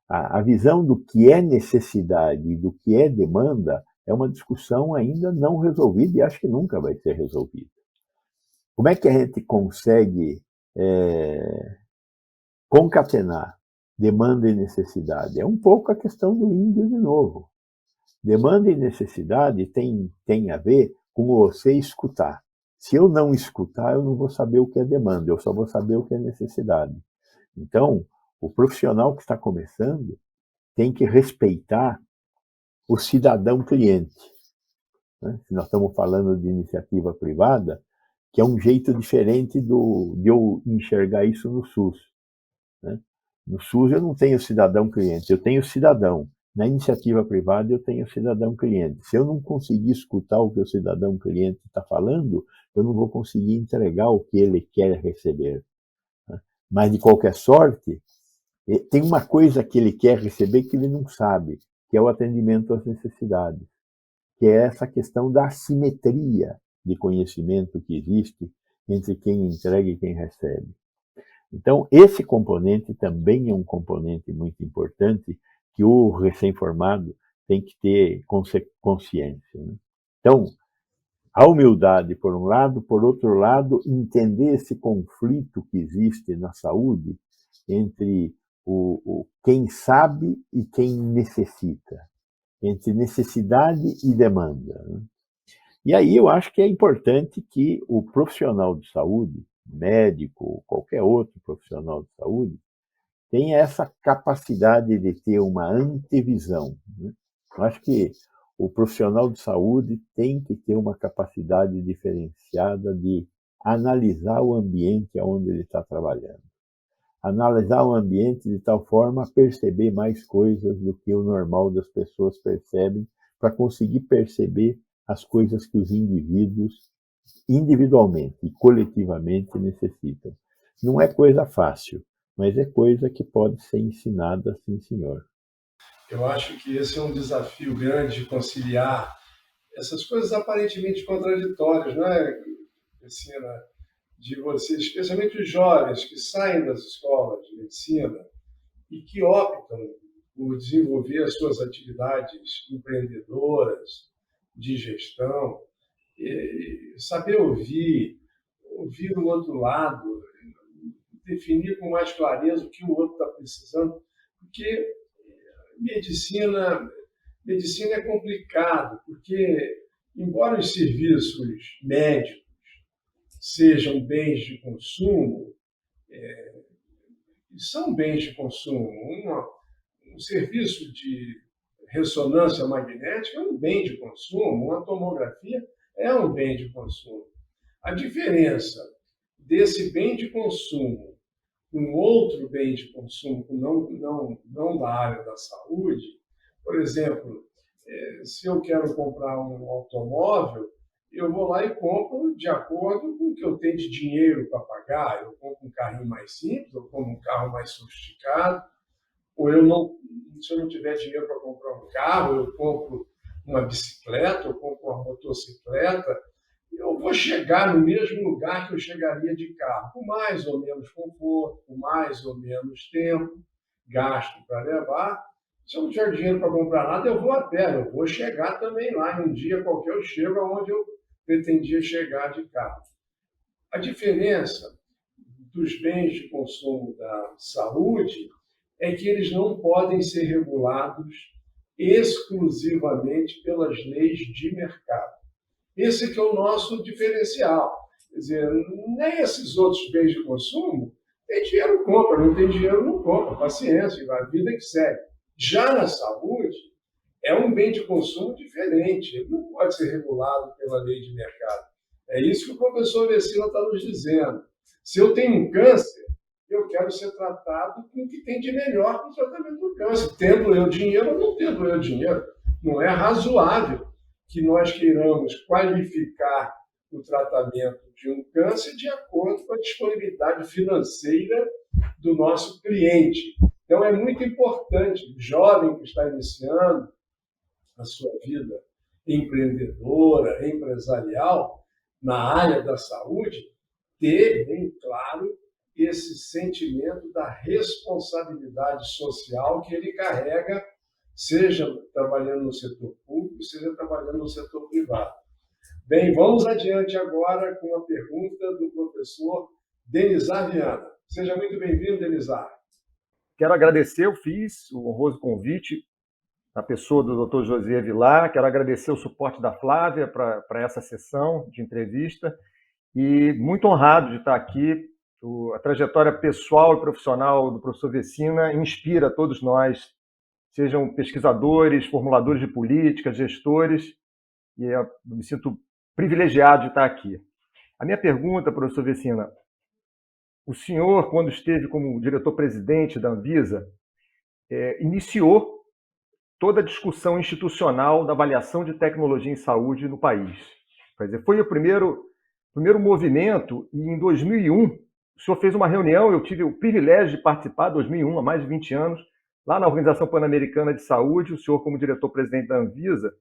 A visão do que é necessidade e do que é demanda é uma discussão ainda não resolvida e acho que nunca vai ser resolvida. Como é que a gente consegue concatenar demanda e necessidade? É um pouco a questão do índio de novo. Demanda e necessidade tem a ver com você escutar. Se eu não escutar, eu não vou saber o que é demanda, eu só vou saber o que é necessidade. Então, o profissional que está começando tem que respeitar o cidadão cliente. Né? Se nós estamos falando de iniciativa privada, que é um jeito diferente de eu enxergar isso no SUS. Né? No SUS eu não tenho cidadão cliente, eu tenho cidadão. Na iniciativa privada eu tenho cidadão cliente. Se eu não conseguir escutar o que o cidadão cliente está falando, eu não vou conseguir entregar o que ele quer receber. Mas, de qualquer sorte, tem uma coisa que ele quer receber que ele não sabe, que é o atendimento às necessidades, que é essa questão da assimetria de conhecimento que existe entre quem entrega e quem recebe. Então, esse componente também é um componente muito importante que o recém-formado tem que ter consciência. Né? Então, a humildade, por um lado, por outro lado, entender esse conflito que existe na saúde entre quem sabe e quem necessita, entre necessidade e demanda. Né? E aí eu acho que é importante que o profissional de saúde, médico, qualquer outro profissional de saúde, tenha essa capacidade de ter uma antevisão. Né? Eu acho que o profissional de saúde tem que ter uma capacidade diferenciada de analisar o ambiente onde ele está trabalhando. Analisar o ambiente de tal forma a perceber mais coisas do que o normal das pessoas percebem, para conseguir perceber as coisas que os indivíduos, individualmente e coletivamente, necessitam. Não é coisa fácil, mas é coisa que pode ser ensinada, sim, senhor. Eu acho que esse é um desafio grande de conciliar essas coisas aparentemente contraditórias, não é, Cristina? De vocês, especialmente os jovens que saem das escolas de medicina e que optam por desenvolver as suas atividades empreendedoras, de gestão, saber ouvir o outro lado, definir com mais clareza o que o outro está precisando, porque medicina é complicado, porque, embora os serviços médicos sejam bens de consumo, são bens de consumo. Um serviço de ressonância magnética é um bem de consumo, uma tomografia é um bem de consumo. A diferença desse bem de consumo com outro bem de consumo não da área da saúde, por exemplo, se eu quero comprar um automóvel, eu vou lá e compro de acordo com o que eu tenho de dinheiro para pagar. Eu compro um carrinho mais simples, eu compro um carro mais sofisticado, ou se eu não tiver dinheiro para comprar um carro, eu compro uma bicicleta, eu compro uma motocicleta. Eu vou chegar no mesmo lugar que eu chegaria de carro, com mais ou menos conforto, com mais ou menos tempo, gasto para levar. Se eu não tiver dinheiro para comprar nada, eu vou a pé, eu vou chegar também lá. Em um dia qualquer eu chego aonde eu pretendia chegar de carro. A diferença dos bens de consumo da saúde é que eles não podem ser regulados exclusivamente pelas leis de mercado. Esse que é o nosso diferencial. Quer dizer, nem esses outros bens de consumo, tem dinheiro, compra, não tem dinheiro, não compra, paciência, a vida que segue. Já na saúde, é um bem de consumo diferente, ele não pode ser regulado pela lei de mercado. É isso que o professor Vecina está nos dizendo. Se eu tenho um câncer, eu quero ser tratado com o que tem de melhor no tratamento do câncer. Tendo eu dinheiro ou não tendo eu dinheiro. Não é razoável que nós queiramos qualificar o tratamento de um câncer de acordo com a disponibilidade financeira do nosso cliente. Então, é muito importante o jovem que está iniciando a sua vida empreendedora, empresarial, na área da saúde, ter bem claro esse sentimento da responsabilidade social que ele carrega, seja trabalhando no setor público, seja trabalhando no setor privado. Bem, vamos adiante agora com a pergunta do professor Denizar Viana. Seja muito bem-vindo, Denizar. Quero agradecer, eu fiz o honroso convite na pessoa do Dr. José Vilar, quero agradecer o suporte da Flávia para essa sessão de entrevista e muito honrado de estar aqui. A trajetória pessoal e profissional do professor Vecina inspira todos nós, sejam pesquisadores, formuladores de políticas, gestores, e eu me sinto privilegiado de estar aqui. A minha pergunta, professor Vecina, o senhor, quando esteve como diretor-presidente da Anvisa, iniciou toda a discussão institucional da avaliação de tecnologia em saúde no país. Quer dizer, foi o primeiro movimento, e em 2001, o senhor fez uma reunião, eu tive o privilégio de participar, em 2001, há mais de 20 anos, lá na Organização Pan-Americana de Saúde, o senhor como diretor-presidente da Anvisa,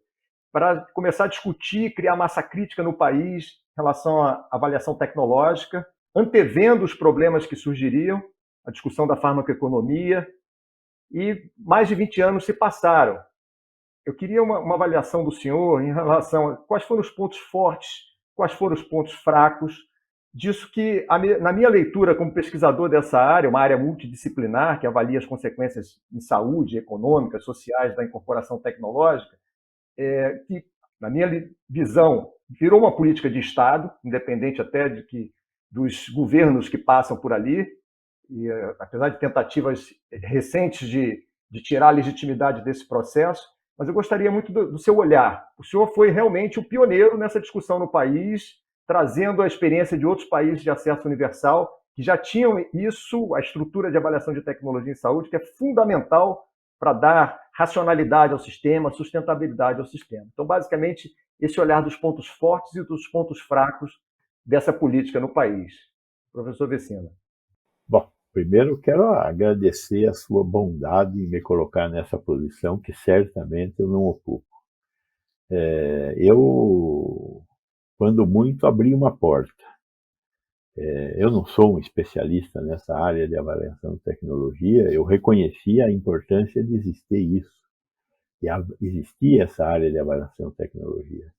para começar a discutir, criar massa crítica no país em relação à avaliação tecnológica, antevendo os problemas que surgiriam, a discussão da farmacoeconomia, e mais de 20 anos se passaram. Eu queria uma avaliação do senhor em relação a quais foram os pontos fortes, quais foram os pontos fracos, disso que, na minha leitura como pesquisador dessa área, uma área multidisciplinar que avalia as consequências em saúde, econômicas, sociais da incorporação tecnológica, que, na minha visão, virou uma política de Estado, independente até dos governos que passam por ali, e apesar de tentativas recentes de tirar a legitimidade desse processo, mas eu gostaria muito do seu olhar. O senhor foi realmente o pioneiro nessa discussão no país, trazendo a experiência de outros países de acesso universal, que já tinham isso, a estrutura de avaliação de tecnologia em saúde, que é fundamental para dar racionalidade ao sistema, sustentabilidade ao sistema. Então, basicamente, esse olhar dos pontos fortes e dos pontos fracos dessa política no país. Professor Vecina. Bom, primeiro quero agradecer a sua bondade em me colocar nessa posição, que certamente eu não ocupo. Eu, quando muito, abri uma porta. Eu não sou um especialista nessa área de avaliação de tecnologia, eu reconheci a importância de existir isso, de existir essa área de avaliação de tecnologia.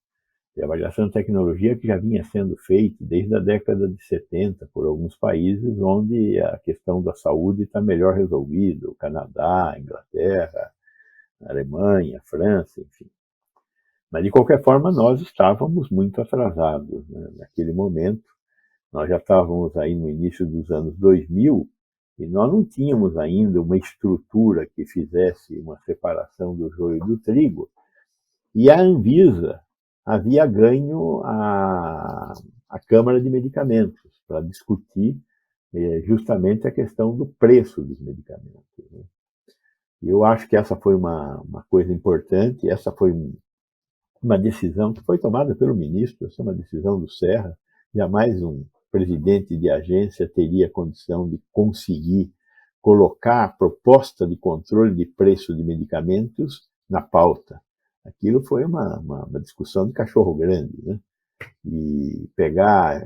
E a avaliação de tecnologia que já vinha sendo feita desde a década de 70 por alguns países onde a questão da saúde está melhor resolvida, o Canadá, a Inglaterra, a Alemanha, a França, enfim. Mas, de qualquer forma, nós estávamos muito atrasados, né? Naquele momento. Nós já estávamos aí no início dos anos 2000 e nós não tínhamos ainda uma estrutura que fizesse uma separação do joio do trigo. E a Anvisa havia ganho a Câmara de Medicamentos para discutir justamente a questão do preço dos medicamentos, né? E eu acho que essa foi uma coisa importante, essa foi uma decisão que foi tomada pelo ministro, essa é uma decisão do Serra. Jamais um presidente de agência teria condição de conseguir colocar a proposta de controle de preço de medicamentos na pauta. Aquilo foi uma discussão de cachorro grande, né? E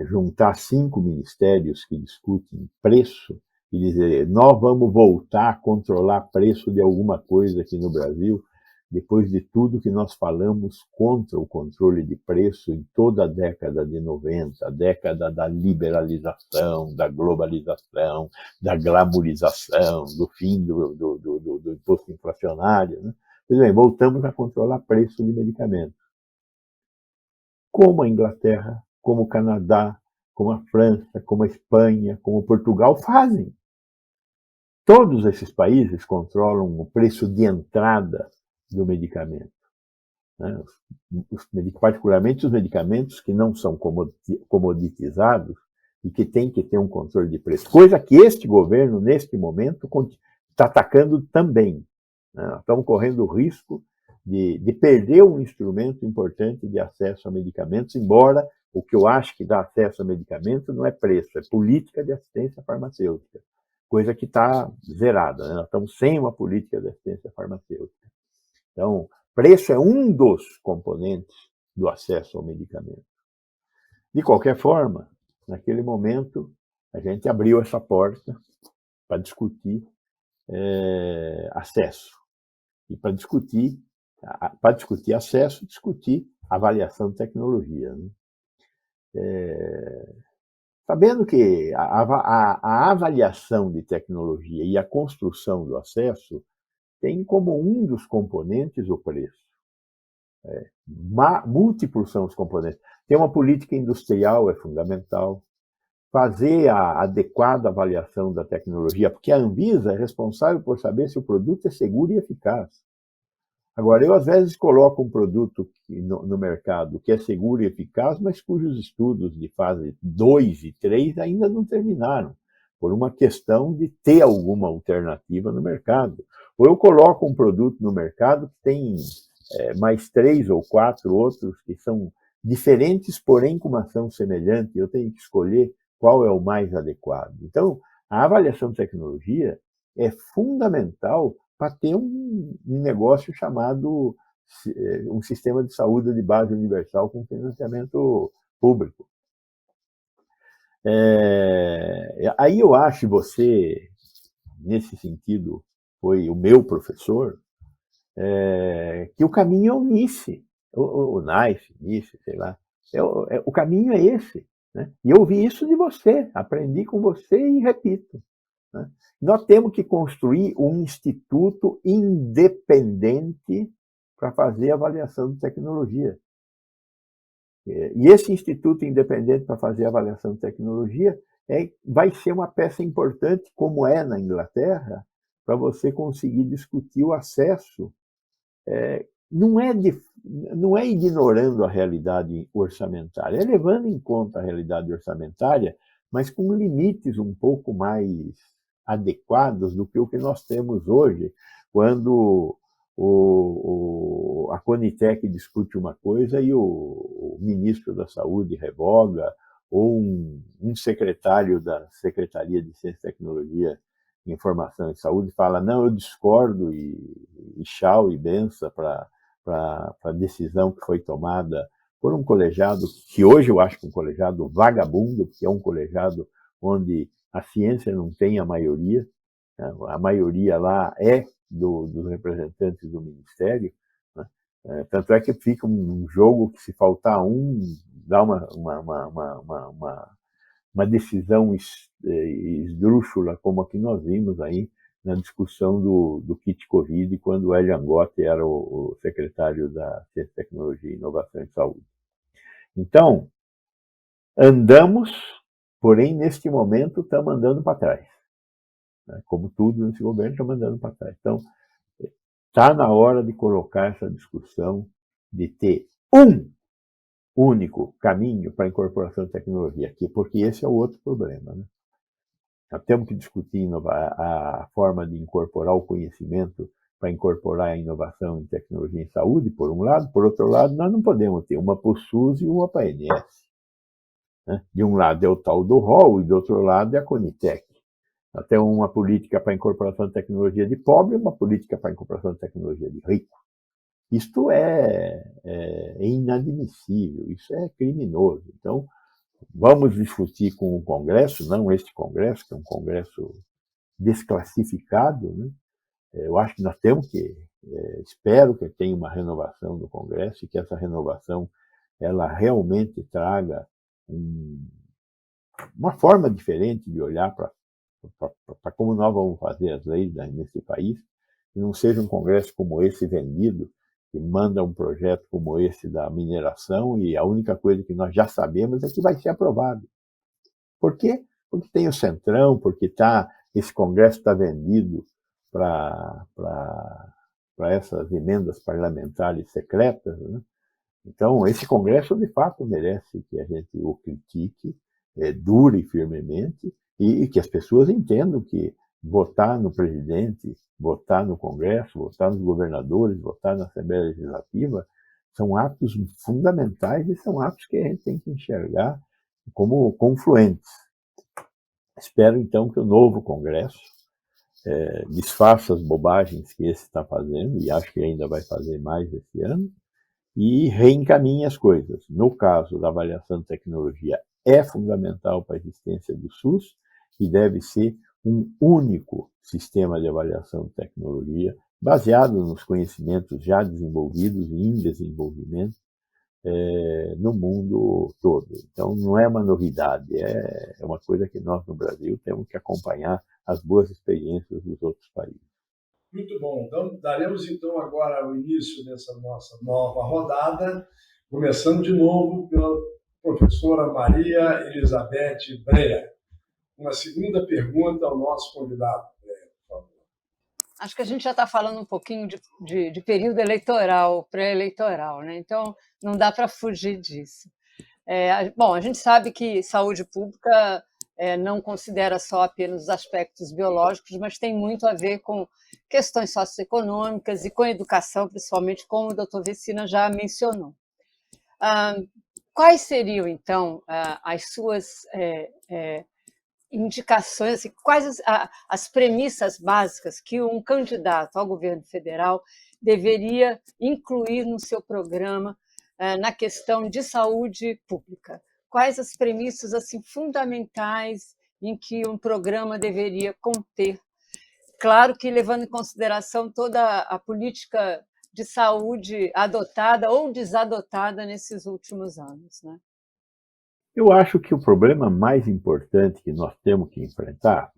juntar 5 ministérios que discutem preço e dizer, nós vamos voltar a controlar preço de alguma coisa aqui no Brasil, depois de tudo que nós falamos contra o controle de preço em toda a década de 90, a década da liberalização, da globalização, da glamourização, do fim do imposto inflacionário, né? Pois bem, voltamos a controlar preço de medicamentos. Como a Inglaterra, como o Canadá, como a França, como a Espanha, como Portugal fazem. Todos esses países controlam o preço de entrada do medicamento, né? Particularmente os medicamentos que não são comoditizados e que têm que ter um controle de preço. Coisa que este governo, neste momento, está atacando também, né? Estamos correndo o risco de perder um instrumento importante de acesso a medicamentos, embora o que eu acho que dá acesso a medicamentos não é preço, é política de assistência farmacêutica, coisa que está zerada, né? Nós estamos sem uma política de assistência farmacêutica. Então, preço é um dos componentes do acesso ao medicamento. De qualquer forma, naquele momento, a gente abriu essa porta para discutir acesso. E para discutir acesso, discutir avaliação de tecnologia, né? Sabendo que a avaliação de tecnologia e a construção do acesso tem como um dos componentes o preço. Múltiplos são os componentes. Ter uma política industrial é fundamental. Fazer a adequada avaliação da tecnologia, porque a Anvisa é responsável por saber se o produto é seguro e eficaz. Agora, eu às vezes coloco um produto no mercado que é seguro e eficaz, mas cujos estudos de fase 2 e 3 ainda não terminaram, por uma questão de ter alguma alternativa no mercado. Ou eu coloco um produto no mercado que tem mais 3 ou 4 outros que são diferentes, porém com uma ação semelhante. Eu tenho que escolher qual é o mais adequado. Então, a avaliação de tecnologia é fundamental para ter um negócio chamado um sistema de saúde de base universal com financiamento público. Aí eu acho que você, nesse sentido, foi o meu professor, que o caminho é o NICE, o NICE, NICE, sei lá. O caminho é esse, né? E eu ouvi isso de você, aprendi com você e repito, né? Nós temos que construir um instituto independente para fazer avaliação de tecnologia. E esse instituto independente para fazer avaliação de tecnologia vai ser uma peça importante, como é na Inglaterra, para você conseguir discutir o acesso. Não é ignorando a realidade orçamentária, é levando em conta a realidade orçamentária, mas com limites um pouco mais adequados do que o que nós temos hoje, quando a Conitec discute uma coisa e o ministro da Saúde revoga, ou um secretário da Secretaria de Ciência, Tecnologia, Informação e Saúde fala, não, eu discordo, e tchau, e benção para a decisão que foi tomada por um colegiado, que hoje eu acho que é um colegiado vagabundo, porque é um colegiado onde a ciência não tem a maioria, né? A maioria lá é dos representantes do Ministério, né? Tanto é que fica um jogo que, se faltar um, dá uma decisão esdrúxula, como a que nós vimos aí na discussão do kit Covid, quando o Hélio Angotti era o secretário da Ciência, Tecnologia, Inovação e Saúde. Então, andamos, porém, neste momento, estamos andando para trás. Como tudo nesse governo, estamos andando para trás. Então, está na hora de colocar essa discussão de ter um único caminho para a incorporação de tecnologia aqui, porque esse é o outro problema, né? Nós temos que discutir a forma de incorporar o conhecimento para incorporar a inovação em tecnologia em saúde, por um lado. Por outro lado, nós não podemos ter uma para o SUS e uma para a ANS. Né? De um lado é o tal do ROL e do outro lado é a Conitec. Nós temos uma política para a incorporação de tecnologia de pobre e uma política para a incorporação de tecnologia de rico. Isto é inadmissível, isso é criminoso. Então, vamos discutir com o Congresso, não este Congresso, que é um Congresso desclassificado, né? Eu acho que nós temos que, espero que tenha uma renovação do Congresso e que essa renovação ela realmente traga uma forma diferente de olhar para como nós vamos fazer as leis nesse país, e não seja um Congresso como esse vendido, que manda um projeto como esse da mineração e a única coisa que nós já sabemos é que vai ser aprovado. Por quê? Porque tem o Centrão, porque esse Congresso está vendido para essas emendas parlamentares secretas, né? Então, esse Congresso, de fato, merece que a gente o critique, dure firmemente, e que as pessoas entendam que votar no presidente, votar no Congresso, votar nos governadores, votar na Assembleia Legislativa, são atos fundamentais e são atos que a gente tem que enxergar como confluentes. Espero, então, que o novo Congresso desfaça as bobagens que esse está fazendo, e acho que ainda vai fazer mais esse ano, e reencaminhe as coisas. No caso da avaliação de tecnologia, é fundamental para a existência do SUS e deve ser um único sistema de avaliação de tecnologia, baseado nos conhecimentos já desenvolvidos e em desenvolvimento no mundo todo. Então, não é uma novidade, é uma coisa que nós, no Brasil, temos que acompanhar as boas experiências dos outros países. Muito bom. Então, daremos então agora o início dessa nossa nova rodada, começando de novo pela professora Maria Elizabeth Brea. Uma segunda pergunta ao nosso convidado. Por favor. Acho que a gente já está falando um pouquinho de período eleitoral, pré-eleitoral, né? Então não dá para fugir disso. Bom, a gente sabe que saúde pública não considera só apenas os aspectos biológicos, mas tem muito a ver com questões socioeconômicas e com educação, principalmente, como o doutor Vecina já mencionou. Quais seriam, então, as suas indicações, quais as premissas básicas que um candidato ao governo federal deveria incluir no seu programa na questão de saúde pública? Quais as premissas assim fundamentais em que um programa deveria conter? Claro que levando em consideração toda a política de saúde adotada ou desadotada nesses últimos anos, né? Eu acho que o problema mais importante que nós temos que enfrentar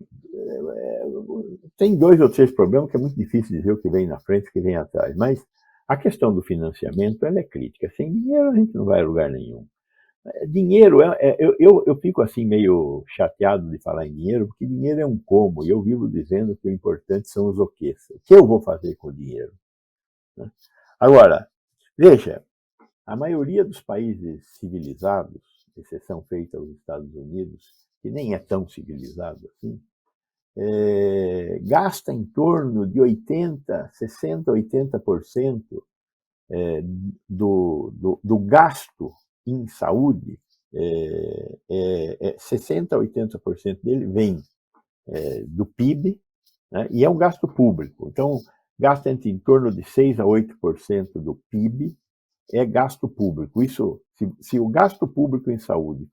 tem 2 ou 3 problemas que é muito difícil dizer o que vem na frente e o que vem atrás, mas a questão do financiamento ela é crítica. Sem dinheiro a gente não vai a lugar nenhum. Dinheiro, eu fico assim meio chateado de falar em dinheiro, porque dinheiro é um como, e eu vivo dizendo que o importante são os quês. O que eu vou fazer com o dinheiro? Agora, veja, a maioria dos países civilizados, exceção feita aos Estados Unidos, que nem é tão civilizado assim, gasta em torno de 60%, 80% do gasto em saúde, 60% a 80% dele vem do PIB, né, e é um gasto público. Então, gasta em torno de 6 a 8% do PIB, é gasto público. Isso, se o gasto público em saúde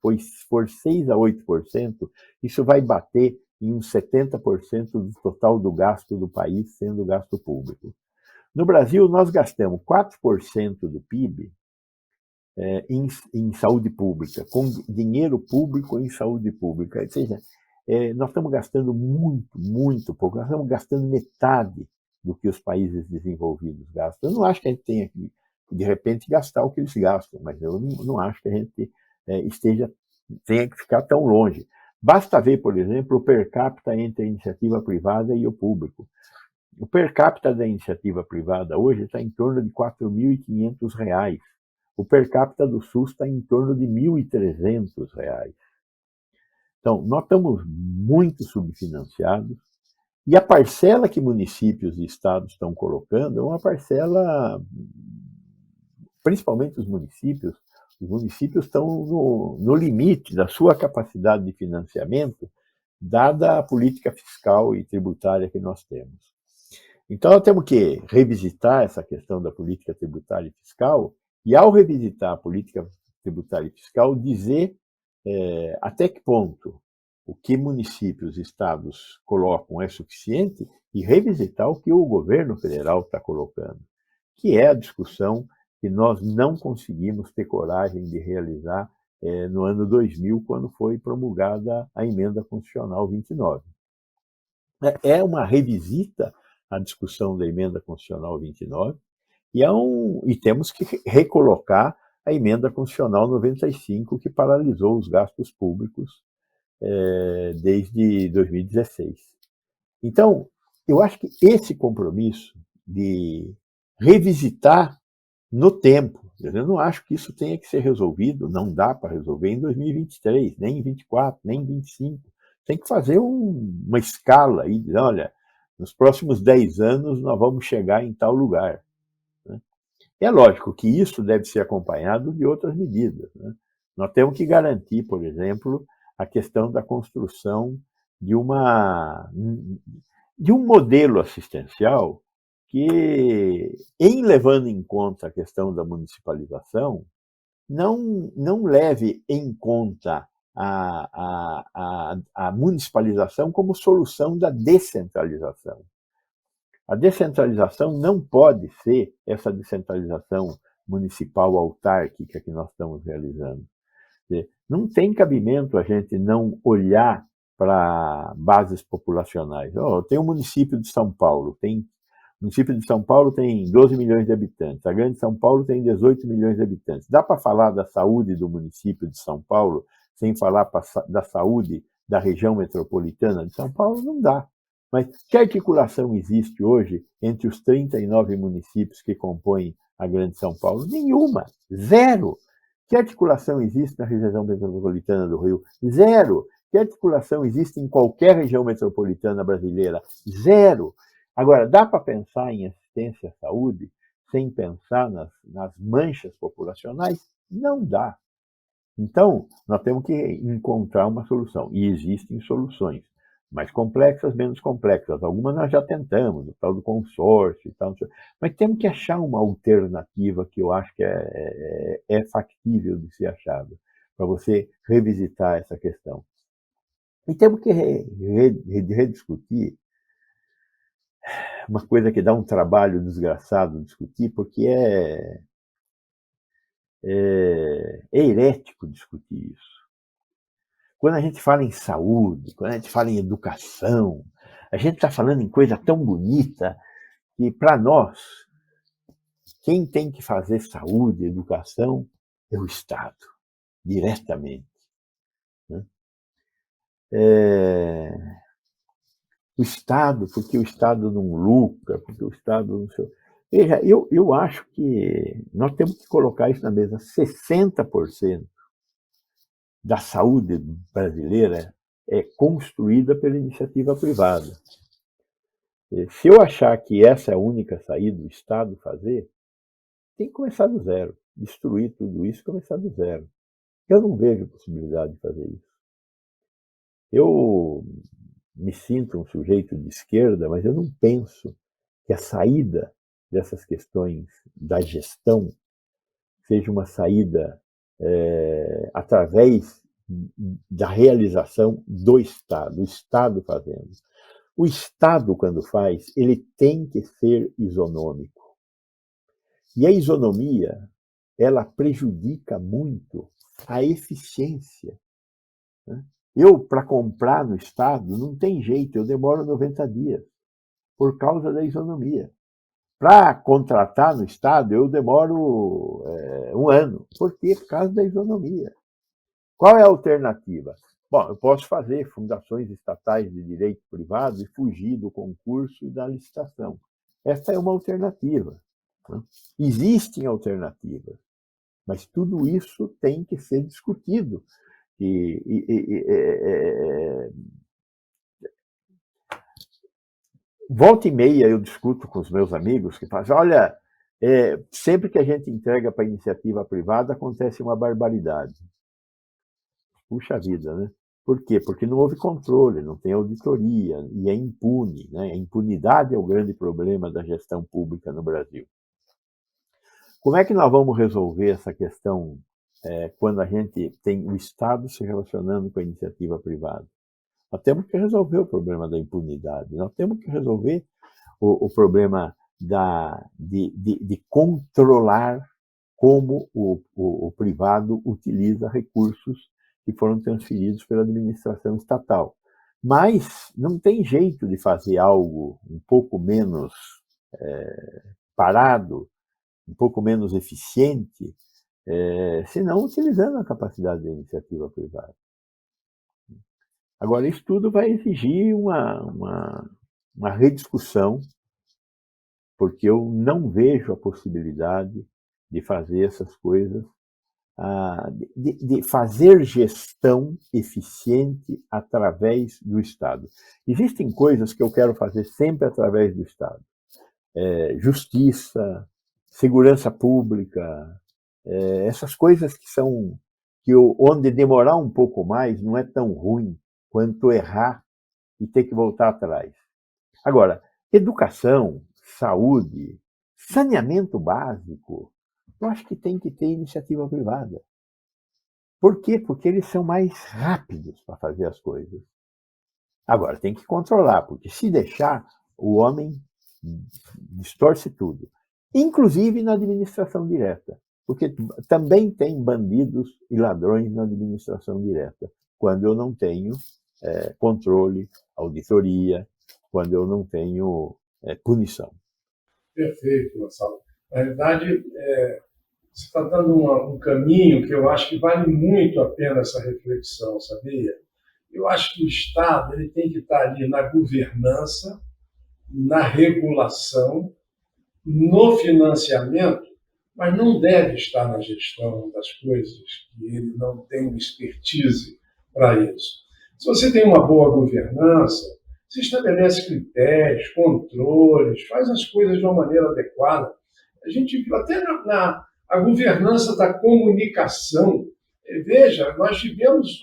for 6 a 8%, isso vai bater em uns 70% do total do gasto do país sendo gasto público. No Brasil, nós gastamos 4% do PIB em saúde pública, com dinheiro público em saúde pública. Ou seja, nós estamos gastando muito pouco. Nós estamos gastando metade do que os países desenvolvidos gastam. Eu não acho que a gente tenha que, de repente, gastar o que eles gastam, mas eu não acho que a gente tenha que ficar tão longe. Basta ver, por exemplo, o per capita entre a iniciativa privada e o público. O per capita da iniciativa privada hoje está em torno de R$ 4.500. O per capita do SUS está em torno de R$ 1.300. Então, nós estamos muito subfinanciados e a parcela que municípios e estados estão colocando é uma parcela, principalmente os municípios estão no limite da sua capacidade de financiamento, dada a política fiscal e tributária que nós temos. Então, nós temos que revisitar essa questão da política tributária e fiscal, e ao revisitar a política tributária e fiscal, dizer até que ponto o que municípios e estados colocam é suficiente e revisitar o que o governo federal está colocando, que é a discussão que nós não conseguimos ter coragem de realizar no ano 2000, quando foi promulgada a Emenda Constitucional 29. É uma revisita à discussão da Emenda Constitucional 29 e temos que recolocar a Emenda Constitucional 95, que paralisou os gastos públicos desde 2016. Então, eu acho que esse compromisso de revisitar no tempo, eu não acho que isso tenha que ser resolvido, não dá para resolver em 2023, nem em 24, nem em 25. Tem que fazer uma escala e dizer, olha, nos próximos 10 anos nós vamos chegar em tal lugar. É lógico que isso deve ser acompanhado de outras medidas. Nós temos que garantir, por exemplo, a questão da construção de um modelo assistencial que, em levando em conta a questão da municipalização, não leve em conta a municipalização como solução da descentralização. A descentralização não pode ser essa descentralização municipal autárquica que nós estamos realizando. Não tem cabimento a gente não olhar para bases populacionais. Tem o município de São Paulo, o município de São Paulo tem 12 milhões de habitantes, a Grande São Paulo tem 18 milhões de habitantes. Dá para falar da saúde do município de São Paulo sem falar da saúde da região metropolitana de São Paulo? Não dá. Mas que articulação existe hoje entre os 39 municípios que compõem a Grande São Paulo? Nenhuma. Zero. Que articulação existe na região metropolitana do Rio? Zero. Que articulação existe em qualquer região metropolitana brasileira? Zero. Agora, dá para pensar em assistência à saúde sem pensar nas manchas populacionais? Não dá. Então, nós temos que encontrar uma solução. E existem soluções. Mais complexas, menos complexas. Algumas nós já tentamos, o tal do consórcio e tal. Mas temos que achar uma alternativa que eu acho que é factível de ser achada, para você revisitar essa questão. E temos que rediscutir uma coisa que dá um trabalho desgraçado discutir, porque é herético discutir isso. Quando a gente fala em saúde, quando a gente fala em educação, a gente está falando em coisa tão bonita que, para nós, quem tem que fazer saúde e educação é o Estado, diretamente. O Estado, porque o Estado não lucra, porque o Estado não sei. Veja, eu acho que nós temos que colocar isso na mesa. 60% da saúde brasileira é construída pela iniciativa privada. Se eu achar que essa é a única saída do Estado fazer, tem que começar do zero. Destruir tudo isso e começar do zero. Eu não vejo possibilidade de fazer isso. Eu me sinto um sujeito de esquerda, mas eu não penso que a saída dessas questões da gestão seja uma saída através da realização do Estado, o Estado fazendo. O Estado, quando faz, ele tem que ser isonômico. E a isonomia, ela prejudica muito a eficiência. Eu, para comprar no Estado, não tem jeito, eu demoro 90 dias, por causa da isonomia. Para contratar no Estado, eu demoro 1 ano. Por quê? Por causa da isonomia. Qual é a alternativa? Bom, eu posso fazer fundações estatais de direito privado e fugir do concurso e da licitação. Essa é uma alternativa. Existem alternativas, mas tudo isso tem que ser discutido. Volta e meia eu discuto com os meus amigos que fazem, olha, sempre que a gente entrega para a iniciativa privada acontece uma barbaridade. Puxa vida, né? Por quê? Porque não houve controle, não tem auditoria e é impune, né? A impunidade é o grande problema da gestão pública no Brasil. Como é que nós vamos resolver essa questão quando a gente tem o Estado se relacionando com a iniciativa privada? Nós temos que resolver o problema da impunidade, nós temos que resolver o problema de controlar como o privado utiliza recursos que foram transferidos pela administração estatal. Mas não tem jeito de fazer algo um pouco menos parado, um pouco menos eficiente, se não utilizando a capacidade da iniciativa privada. Agora, isso tudo vai exigir uma rediscussão, porque eu não vejo a possibilidade de fazer essas coisas, de fazer gestão eficiente através do Estado. Existem coisas que eu quero fazer sempre através do Estado. Justiça, segurança pública, essas coisas onde demorar um pouco mais não é tão ruim quanto errar e ter que voltar atrás. Agora, educação, saúde, saneamento básico, eu acho que tem que ter iniciativa privada. Por quê? Porque eles são mais rápidos para fazer as coisas. Agora, tem que controlar, porque se deixar, o homem distorce tudo, inclusive na administração direta, porque também tem bandidos e ladrões na administração direta, quando eu não tenho controle, auditoria, quando eu não tenho punição. Perfeito, Gonçalo. Na realidade, você está dando um caminho que eu acho que vale muito a pena essa reflexão, sabia? Eu acho que o Estado ele tem que estar ali na governança, na regulação, no financiamento, mas não deve estar na gestão das coisas, que ele não tem expertise para isso. Se você tem uma boa governança, você estabelece critérios, controles, faz as coisas de uma maneira adequada. A gente viu até a governança da comunicação. Veja, nós tivemos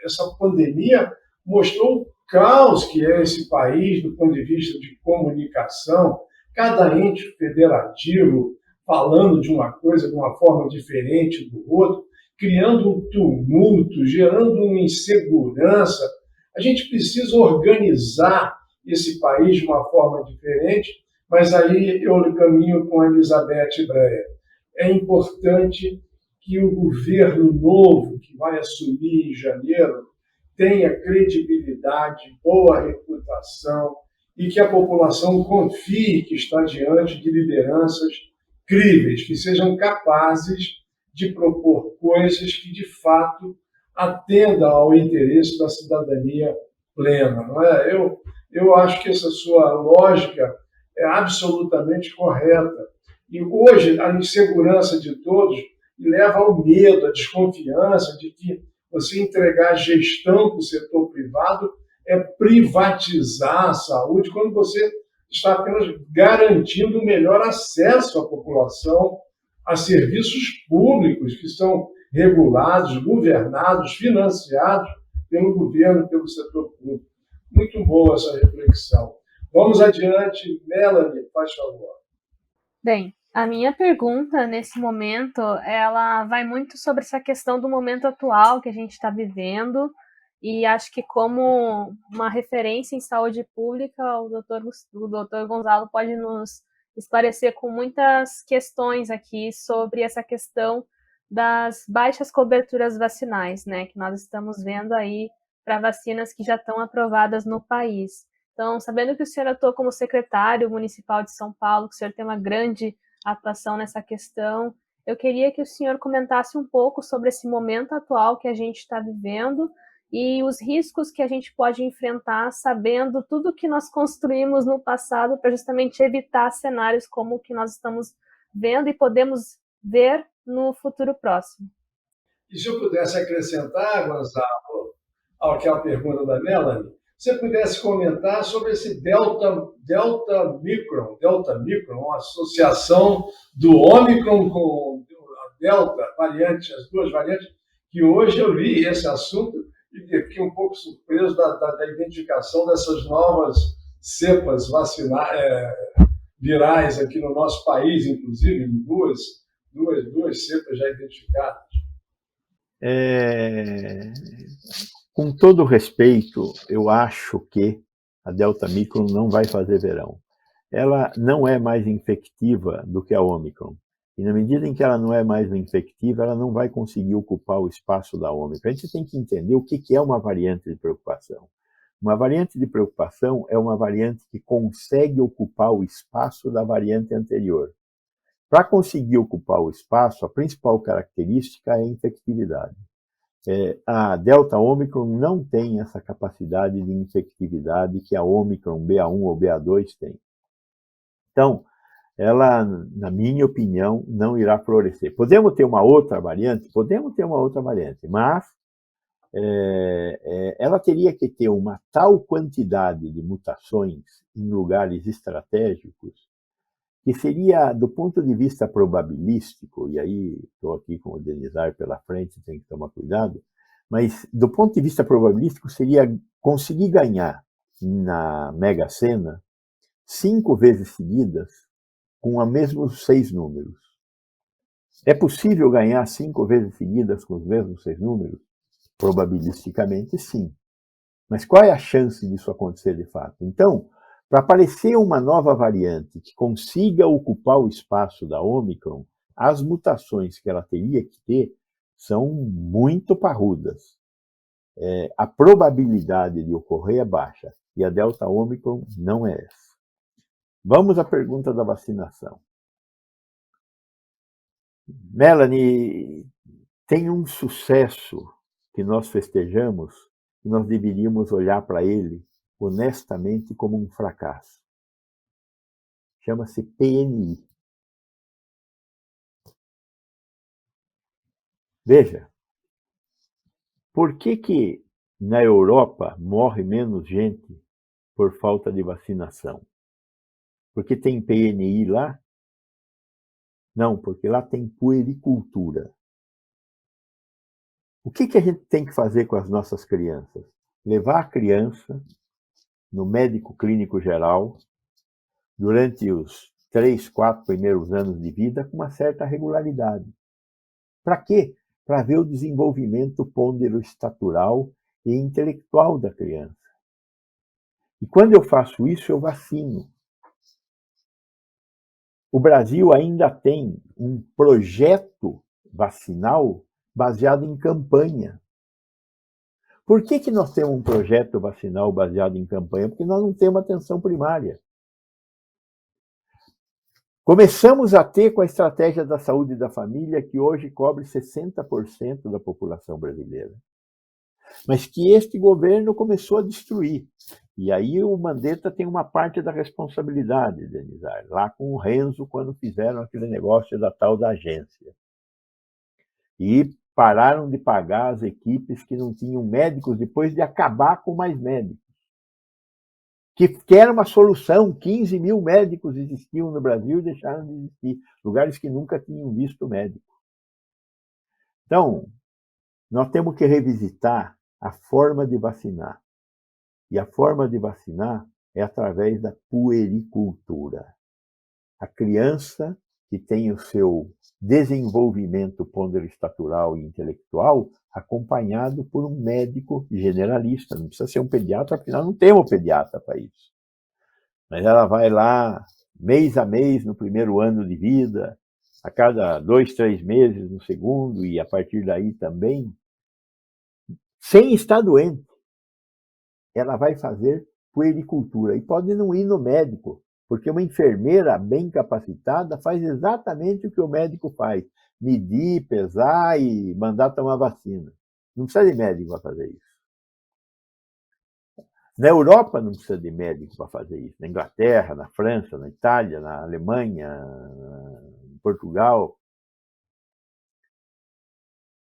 essa pandemia, mostrou o caos que é esse país do ponto de vista de comunicação, cada ente federativo falando de uma coisa de uma forma diferente do outro, criando um tumulto, gerando uma insegurança. A gente precisa organizar esse país de uma forma diferente, mas aí eu caminho com a Elizabeth Breyer. É importante que o governo novo, que vai assumir em janeiro, tenha credibilidade, boa reputação e que a população confie que está diante de lideranças críveis, que sejam capazes de propor coisas que, de fato, atendam ao interesse da cidadania plena. Não é? Eu acho que essa sua lógica é absolutamente correta. E hoje, a insegurança de todos leva ao medo, à desconfiança de que você entregar gestão para o setor privado é privatizar a saúde, quando você está apenas garantindo o melhor acesso à população a serviços públicos que são regulados, governados, financiados pelo governo, pelo setor público. Muito boa essa reflexão. Vamos adiante. Melanie, faz favor. Bem, a minha pergunta nesse momento, ela vai muito sobre essa questão do momento atual que a gente está vivendo, e acho que como uma referência em saúde pública, o doutor Gonzalo pode nos esclarecer com muitas questões aqui sobre essa questão das baixas coberturas vacinais, né, que nós estamos vendo aí para vacinas que já estão aprovadas no país. Então, sabendo que o senhor atuou como secretário municipal de São Paulo, que o senhor tem uma grande atuação nessa questão, eu queria que o senhor comentasse um pouco sobre esse momento atual que a gente está vivendo e os riscos que a gente pode enfrentar sabendo tudo que nós construímos no passado para justamente evitar cenários como o que nós estamos vendo e podemos ver no futuro próximo. E se eu pudesse acrescentar, Gonzalo, àquela pergunta da Melanie, se você pudesse comentar sobre esse Delta Micron, uma associação do Omicron com a Delta variante, as duas variantes, que hoje eu li esse assunto e fiquei um pouco surpreso da identificação dessas novas cepas virais aqui no nosso país, inclusive, duas cepas já identificadas. Com todo respeito, eu acho que a Delta Micron não vai fazer verão. Ela não é mais infectiva do que a Omicron. E na medida em que ela não é mais infectiva, ela não vai conseguir ocupar o espaço da Omicron. A gente tem que entender o que é uma variante de preocupação. Uma variante de preocupação é uma variante que consegue ocupar o espaço da variante anterior. Para conseguir ocupar o espaço, a principal característica é a infectividade. A Delta Omicron não tem essa capacidade de infectividade que a Omicron BA1 ou BA2 tem. Então, ela, na minha opinião, não irá florescer. Podemos ter uma outra variante? Podemos ter uma outra variante, mas ela teria que ter uma tal quantidade de mutações em lugares estratégicos que seria, do ponto de vista probabilístico, e aí estou aqui com o Denizar pela frente, tem que tomar cuidado, mas do ponto de vista probabilístico seria conseguir ganhar na Mega Sena 5 vezes seguidas com os mesmos 6 números. É possível ganhar 5 vezes seguidas com os mesmos 6 números? Probabilisticamente, sim. Mas qual é a chance disso acontecer de fato? Então, para aparecer uma nova variante que consiga ocupar o espaço da Omicron, as mutações que ela teria que ter são muito parrudas. A probabilidade de ocorrer é baixa, e a Delta Omicron não é essa. Vamos à pergunta da vacinação. Melanie, tem um sucesso que nós festejamos e nós deveríamos olhar para ele honestamente como um fracasso. Chama-se PNI. Veja, por que na Europa morre menos gente por falta de vacinação? Porque tem PNI lá? Não, porque lá tem puericultura. O que a gente tem que fazer com as nossas crianças? Levar a criança no médico clínico geral durante os 3, 4 primeiros anos de vida com uma certa regularidade. Para quê? Para ver o desenvolvimento ponderoestatural e intelectual da criança. E quando eu faço isso, eu vacino. O Brasil ainda tem um projeto vacinal baseado em campanha. Por que nós temos um projeto vacinal baseado em campanha? Porque nós não temos atenção primária. Começamos a ter com a estratégia da saúde da família, que hoje cobre 60% da população brasileira. Mas que este governo começou a destruir. E aí o Mandetta tem uma parte da responsabilidade, Denizar, lá com o Renzo, quando fizeram aquele negócio da tal da agência. E pararam de pagar as equipes que não tinham médicos depois de acabar com mais médicos. Que era uma solução, 15 mil médicos existiam no Brasil e deixaram de existir, lugares que nunca tinham visto médico. Então, nós temos que revisitar a forma de vacinar. E a forma de vacinar é através da puericultura. A criança que tem o seu desenvolvimento ponderostatural e intelectual acompanhado por um médico generalista. Não precisa ser um pediatra, afinal não temos pediatra para isso. Mas ela vai lá, mês a mês, no primeiro ano de vida, a cada 2, 3 meses no segundo, e a partir daí também, sem estar doente, ela vai fazer puericultura. E pode não ir no médico, porque uma enfermeira bem capacitada faz exatamente o que o médico faz: medir, pesar e mandar tomar vacina. Não precisa de médico para fazer isso. Na Europa não precisa de médico para fazer isso. Na Inglaterra, na França, na Itália, na Alemanha, em Portugal.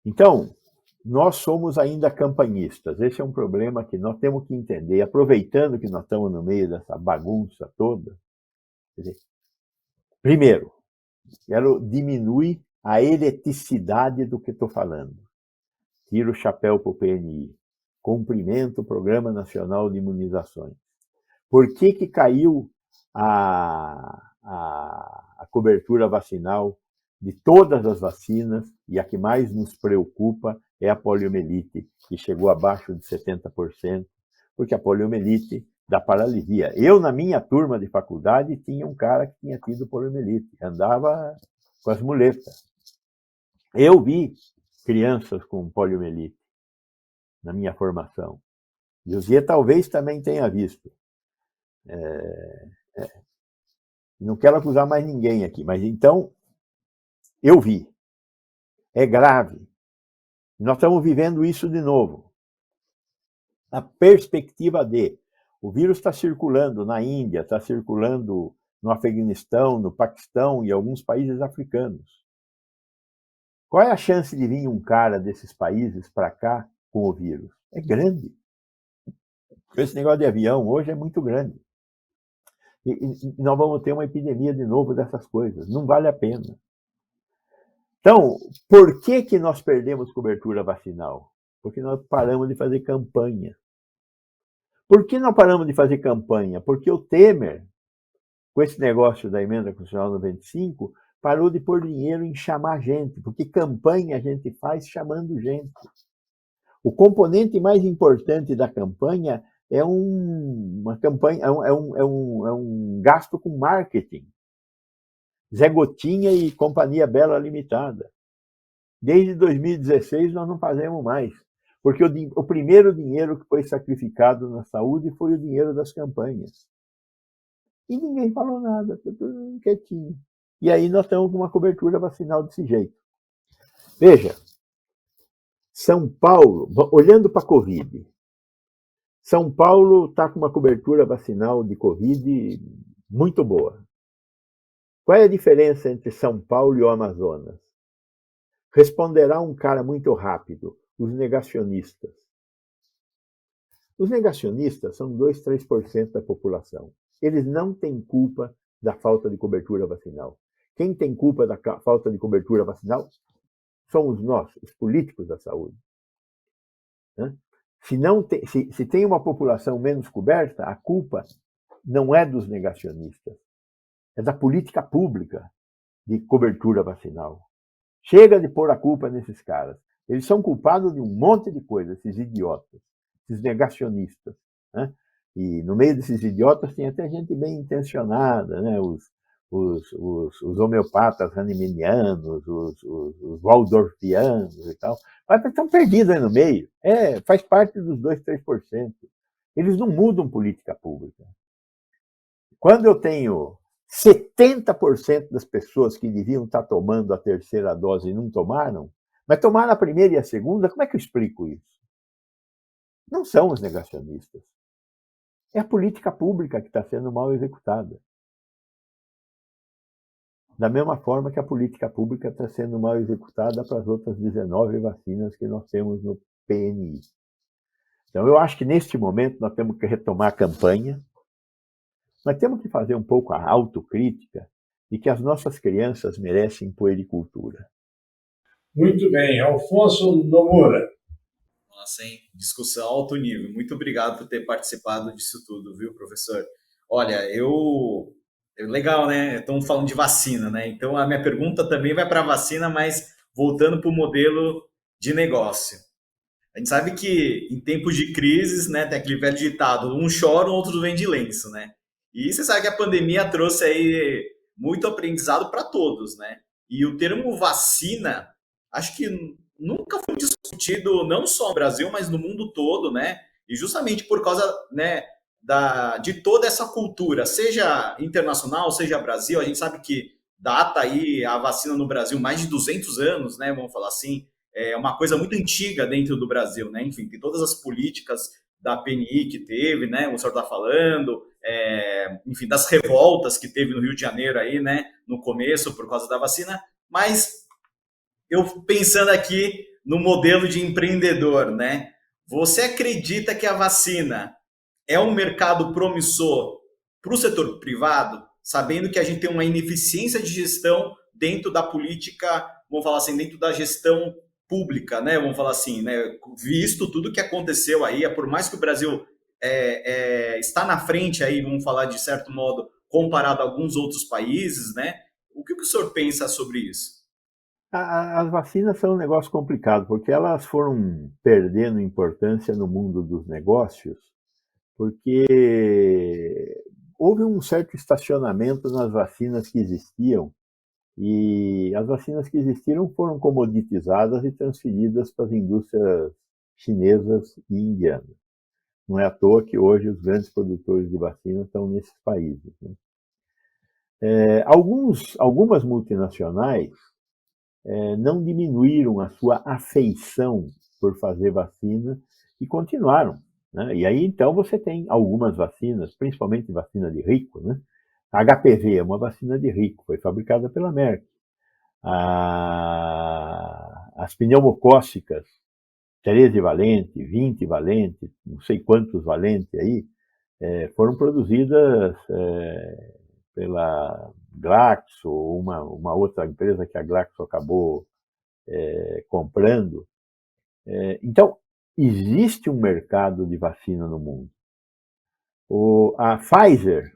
Então, nós somos ainda campanhistas. Esse é um problema que nós temos que entender. Aproveitando que nós estamos no meio dessa bagunça toda, quer dizer, primeiro, quero diminuir a ereticidade do que estou falando. Tiro o chapéu para o PNI. Cumprimento o Programa Nacional de Imunizações. Por que caiu a cobertura vacinal de todas as vacinas, e a que mais nos preocupa é a poliomielite, que chegou abaixo de 70%, porque a poliomielite dá paralisia. Eu, na minha turma de faculdade, tinha um cara que tinha tido poliomielite, andava com as muletas. Eu vi crianças com poliomielite na minha formação. José talvez também tenha visto. Não quero acusar mais ninguém aqui, mas então eu vi. É grave. Nós estamos vivendo isso de novo. A perspectiva de o vírus está circulando na Índia, está circulando no Afeganistão, no Paquistão e alguns países africanos. Qual é a chance de vir um cara desses países para cá com o vírus? É grande. Esse negócio de avião hoje é muito grande. E nós vamos ter uma epidemia de novo dessas coisas. Não vale a pena. Então, por que nós perdemos cobertura vacinal? Porque nós paramos de fazer campanha. Por que nós paramos de fazer campanha? Porque o Temer, com esse negócio da emenda constitucional 95, parou de pôr dinheiro em chamar gente, porque campanha a gente faz chamando gente. O componente mais importante da campanha é uma campanha, é um gasto com marketing. Zé Gotinha e Companhia Bela Limitada. Desde 2016 nós não fazemos mais, porque o primeiro dinheiro que foi sacrificado na saúde foi o dinheiro das campanhas. E ninguém falou nada, ficou tudo quietinho. E aí nós estamos com uma cobertura vacinal desse jeito. Veja, São Paulo, olhando para a Covid, São Paulo está com uma cobertura vacinal de Covid muito boa. Qual é a diferença entre São Paulo e o Amazonas? Responderá um cara muito rápido: os negacionistas. Os negacionistas são 2, 3% da população. Eles não têm culpa da falta de cobertura vacinal. Quem tem culpa da falta de cobertura vacinal somos nós, os políticos da saúde. Se tem uma população menos coberta, a culpa não é dos negacionistas, é da política pública de cobertura vacinal. Chega de pôr a culpa nesses caras. Eles são culpados de um monte de coisas, esses idiotas, esses negacionistas. E no meio desses idiotas tem até gente bem intencionada, os homeopatas hahnemannianos, os waldorfianos e tal. Mas estão perdidos aí no meio. Faz parte dos 2, 3%. Eles não mudam política pública. Quando eu tenho 70% das pessoas que deviam estar tomando a terceira dose e não tomaram, mas tomaram a primeira e a segunda, como é que eu explico isso? Não são os negacionistas. É a política pública que está sendo mal executada. Da mesma forma que a política pública está sendo mal executada para as outras 19 vacinas que nós temos no PNI. Então, eu acho que neste momento nós temos que retomar a campanha. Nós temos que fazer um pouco a autocrítica de que as nossas crianças merecem puericultura. Muito bem. Alfonso Nomura. Nossa, hein? Discussão alto nível. Muito obrigado por ter participado disso tudo, viu, professor? Olha, legal, né? Estamos falando de vacina, né? Então a minha pergunta também vai para a vacina, mas voltando para o modelo de negócio. A gente sabe que em tempos de crises, né, tem aquele velho ditado, uns choram, outros vêm de lenço, né? E você sabe que a pandemia trouxe aí muito aprendizado para todos, né? E o termo vacina, acho que nunca foi discutido não só no Brasil, mas no mundo todo, né? E justamente por causa, né, de toda essa cultura, seja internacional, seja Brasil, a gente sabe que data aí a vacina no Brasil mais de 200 anos, né? Vamos falar assim, é uma coisa muito antiga dentro do Brasil, né? Enfim, tem todas as políticas da PNI que teve, né? O senhor está falando, enfim, das revoltas que teve no Rio de Janeiro aí, né? No começo por causa da vacina, mas eu pensando aqui no modelo de empreendedor, né? Você acredita que a vacina é um mercado promissor para o setor privado, sabendo que a gente tem uma ineficiência de gestão dentro da política, vamos falar assim, dentro da gestão pública, né? Vamos falar assim, né? Visto tudo que aconteceu aí, por mais que o Brasil está na frente aí, vamos falar de certo modo, comparado a alguns outros países, né? O que o senhor pensa sobre isso? As vacinas são um negócio complicado, porque elas foram perdendo importância no mundo dos negócios, porque houve um certo estacionamento nas vacinas que existiam, e as vacinas que existiram foram comoditizadas e transferidas para as indústrias chinesas e indianas. Não é à toa que hoje os grandes produtores de vacina estão nesses países, né? Algumas multinacionais não diminuíram a sua afeição por fazer vacina e continuaram, né? E aí, então, você tem algumas vacinas, principalmente vacina de rico, né? A HPV é uma vacina de rico, foi fabricada pela Merck. As pneumocócicas, 13 valente, 20 valente, não sei quantos valente aí, foram produzidas pela Glaxo, uma outra empresa que a Glaxo acabou comprando. Então, existe um mercado de vacina no mundo. A Pfizer,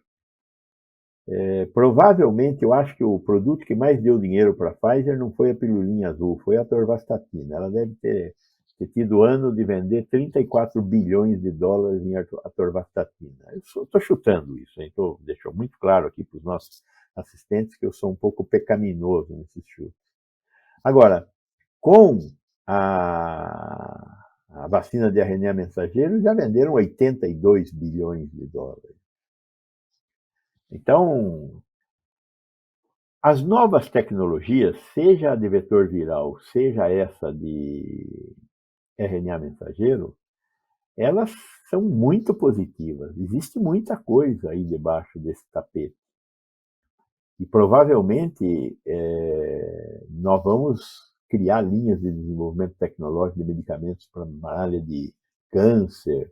provavelmente, eu acho que o produto que mais deu dinheiro para a Pfizer não foi a pilulinha azul, foi a atorvastatina. Ela deve ter tido ano de vender 34 bilhões de dólares em atorvastatina. Eu estou chutando isso, hein? Deixou muito claro aqui para os nossos assistentes que eu sou um pouco pecaminoso nesses chutes. Agora, com a vacina de RNA mensageiro, já venderam 82 bilhões de dólares. Então, as novas tecnologias, seja a de vetor viral, seja essa de RNA mensageiro, elas são muito positivas. Existe muita coisa aí debaixo desse tapete. E provavelmente nós vamos criar linhas de desenvolvimento tecnológico de medicamentos para a área de câncer,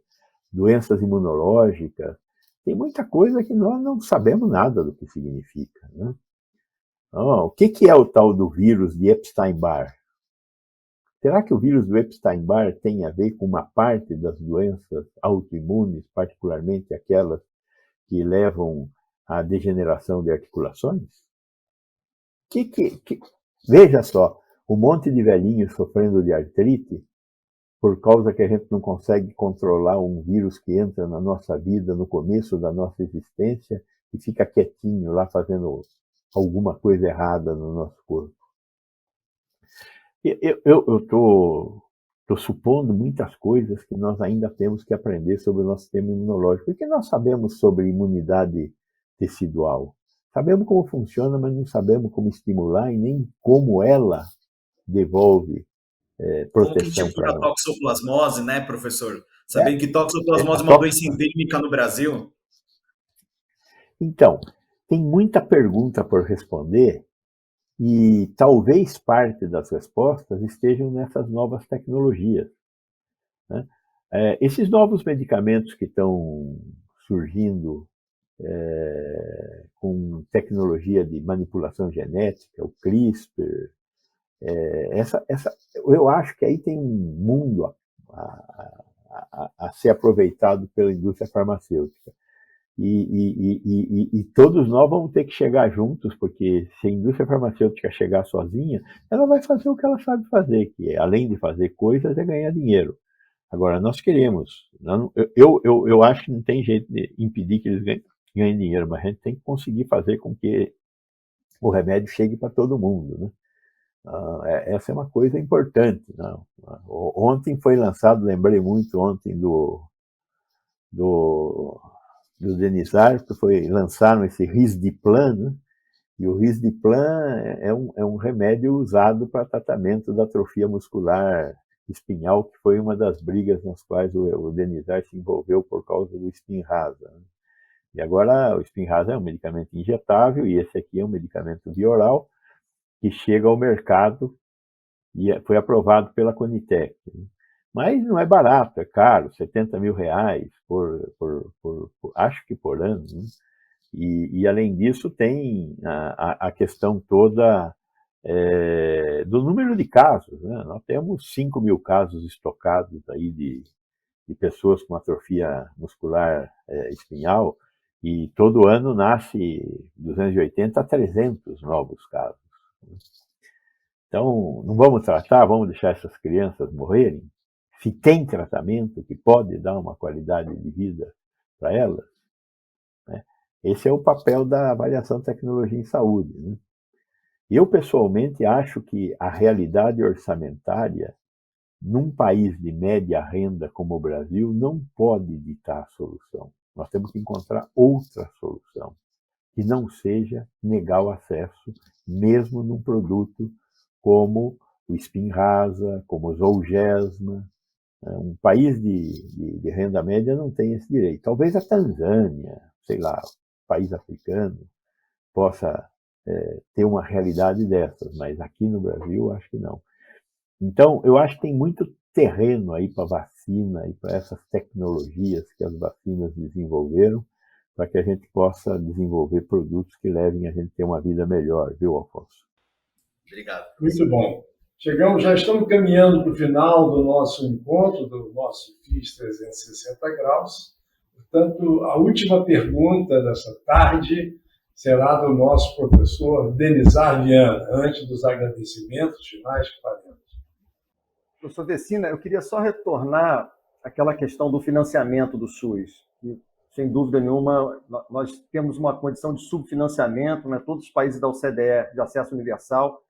doenças imunológicas. Tem muita coisa que nós não sabemos nada do que significa, né? O que é o tal do vírus de Epstein-Barr? Será que o vírus do Epstein-Barr tem a ver com uma parte das doenças autoimunes, particularmente aquelas que levam à degeneração de articulações? Veja só, um monte de velhinhos sofrendo de artrite por causa que a gente não consegue controlar um vírus que entra na nossa vida no começo da nossa existência e fica quietinho lá fazendo alguma coisa errada no nosso corpo. Eu estou supondo muitas coisas que nós ainda temos que aprender sobre o nosso sistema imunológico. O que nós sabemos sobre imunidade tecidual? Sabemos como funciona, mas não sabemos como estimular e nem como ela devolve proteção para nós. A toxoplasmose, né, professor? Sabendo que toxoplasmose é uma doença endêmica no Brasil? Então, tem muita pergunta por responder e talvez parte das respostas estejam nessas novas tecnologias, né? Esses novos medicamentos que estão surgindo com tecnologia de manipulação genética, o CRISPR, eu acho que aí tem um mundo a ser aproveitado pela indústria farmacêutica. E todos nós vamos ter que chegar juntos, porque se a indústria farmacêutica chegar sozinha, ela vai fazer o que ela sabe fazer, que além de fazer coisas, é ganhar dinheiro. Agora, nós queremos, eu acho que não tem jeito de impedir que eles ganhem dinheiro, mas a gente tem que conseguir fazer com que o remédio chegue para todo mundo, né? Essa é uma coisa importante, né? Ontem foi lançado, lembrei muito ontem do Denizar, que lançaram esse Risdiplam, né? E o Risdiplam é um remédio usado para tratamento da atrofia muscular espinhal, que foi uma das brigas nas quais o Denizar se envolveu por causa do Spinraza, né? E agora o Spinraza é um medicamento injetável e esse aqui é um medicamento bioral que chega ao mercado e foi aprovado pela Conitec, né? Mas não é barato, é caro, R$70 mil acho que por ano, né? E além disso tem a questão toda do número de casos, né? Nós temos 5 mil casos estocados aí de pessoas com atrofia muscular espinhal, e todo ano nasce 280 a 300 novos casos. Então, não vamos tratar, vamos deixar essas crianças morrerem? Se tem tratamento que pode dar uma qualidade de vida para elas, né? Esse é o papel da avaliação de tecnologia em saúde, né? Eu, pessoalmente, acho que a realidade orçamentária, num país de média renda como o Brasil, não pode ditar a solução. Nós temos que encontrar outra solução, que não seja negar o acesso, mesmo num produto como o Spinraza, como o Zolgensma. Um país de renda média não tem esse direito. Talvez a Tanzânia, sei lá, país africano, possa ter uma realidade dessas, mas aqui no Brasil acho que não. Então, eu acho que tem muito terreno aí para vacina e para essas tecnologias que as vacinas desenvolveram, para que a gente possa desenvolver produtos que levem a gente a ter uma vida melhor, viu, Afonso? Obrigado. Muito bom. Já estamos caminhando para o final do nosso encontro, do nosso FIS 360 graus. Portanto, a última pergunta dessa tarde será do nosso professor Denizar Viana, antes dos agradecimentos finais que faremos. Professor Vecina, eu queria só retornar àquela questão do financiamento do SUS. E, sem dúvida nenhuma, nós temos uma condição de subfinanciamento, né? Todos os países da OCDE de acesso universal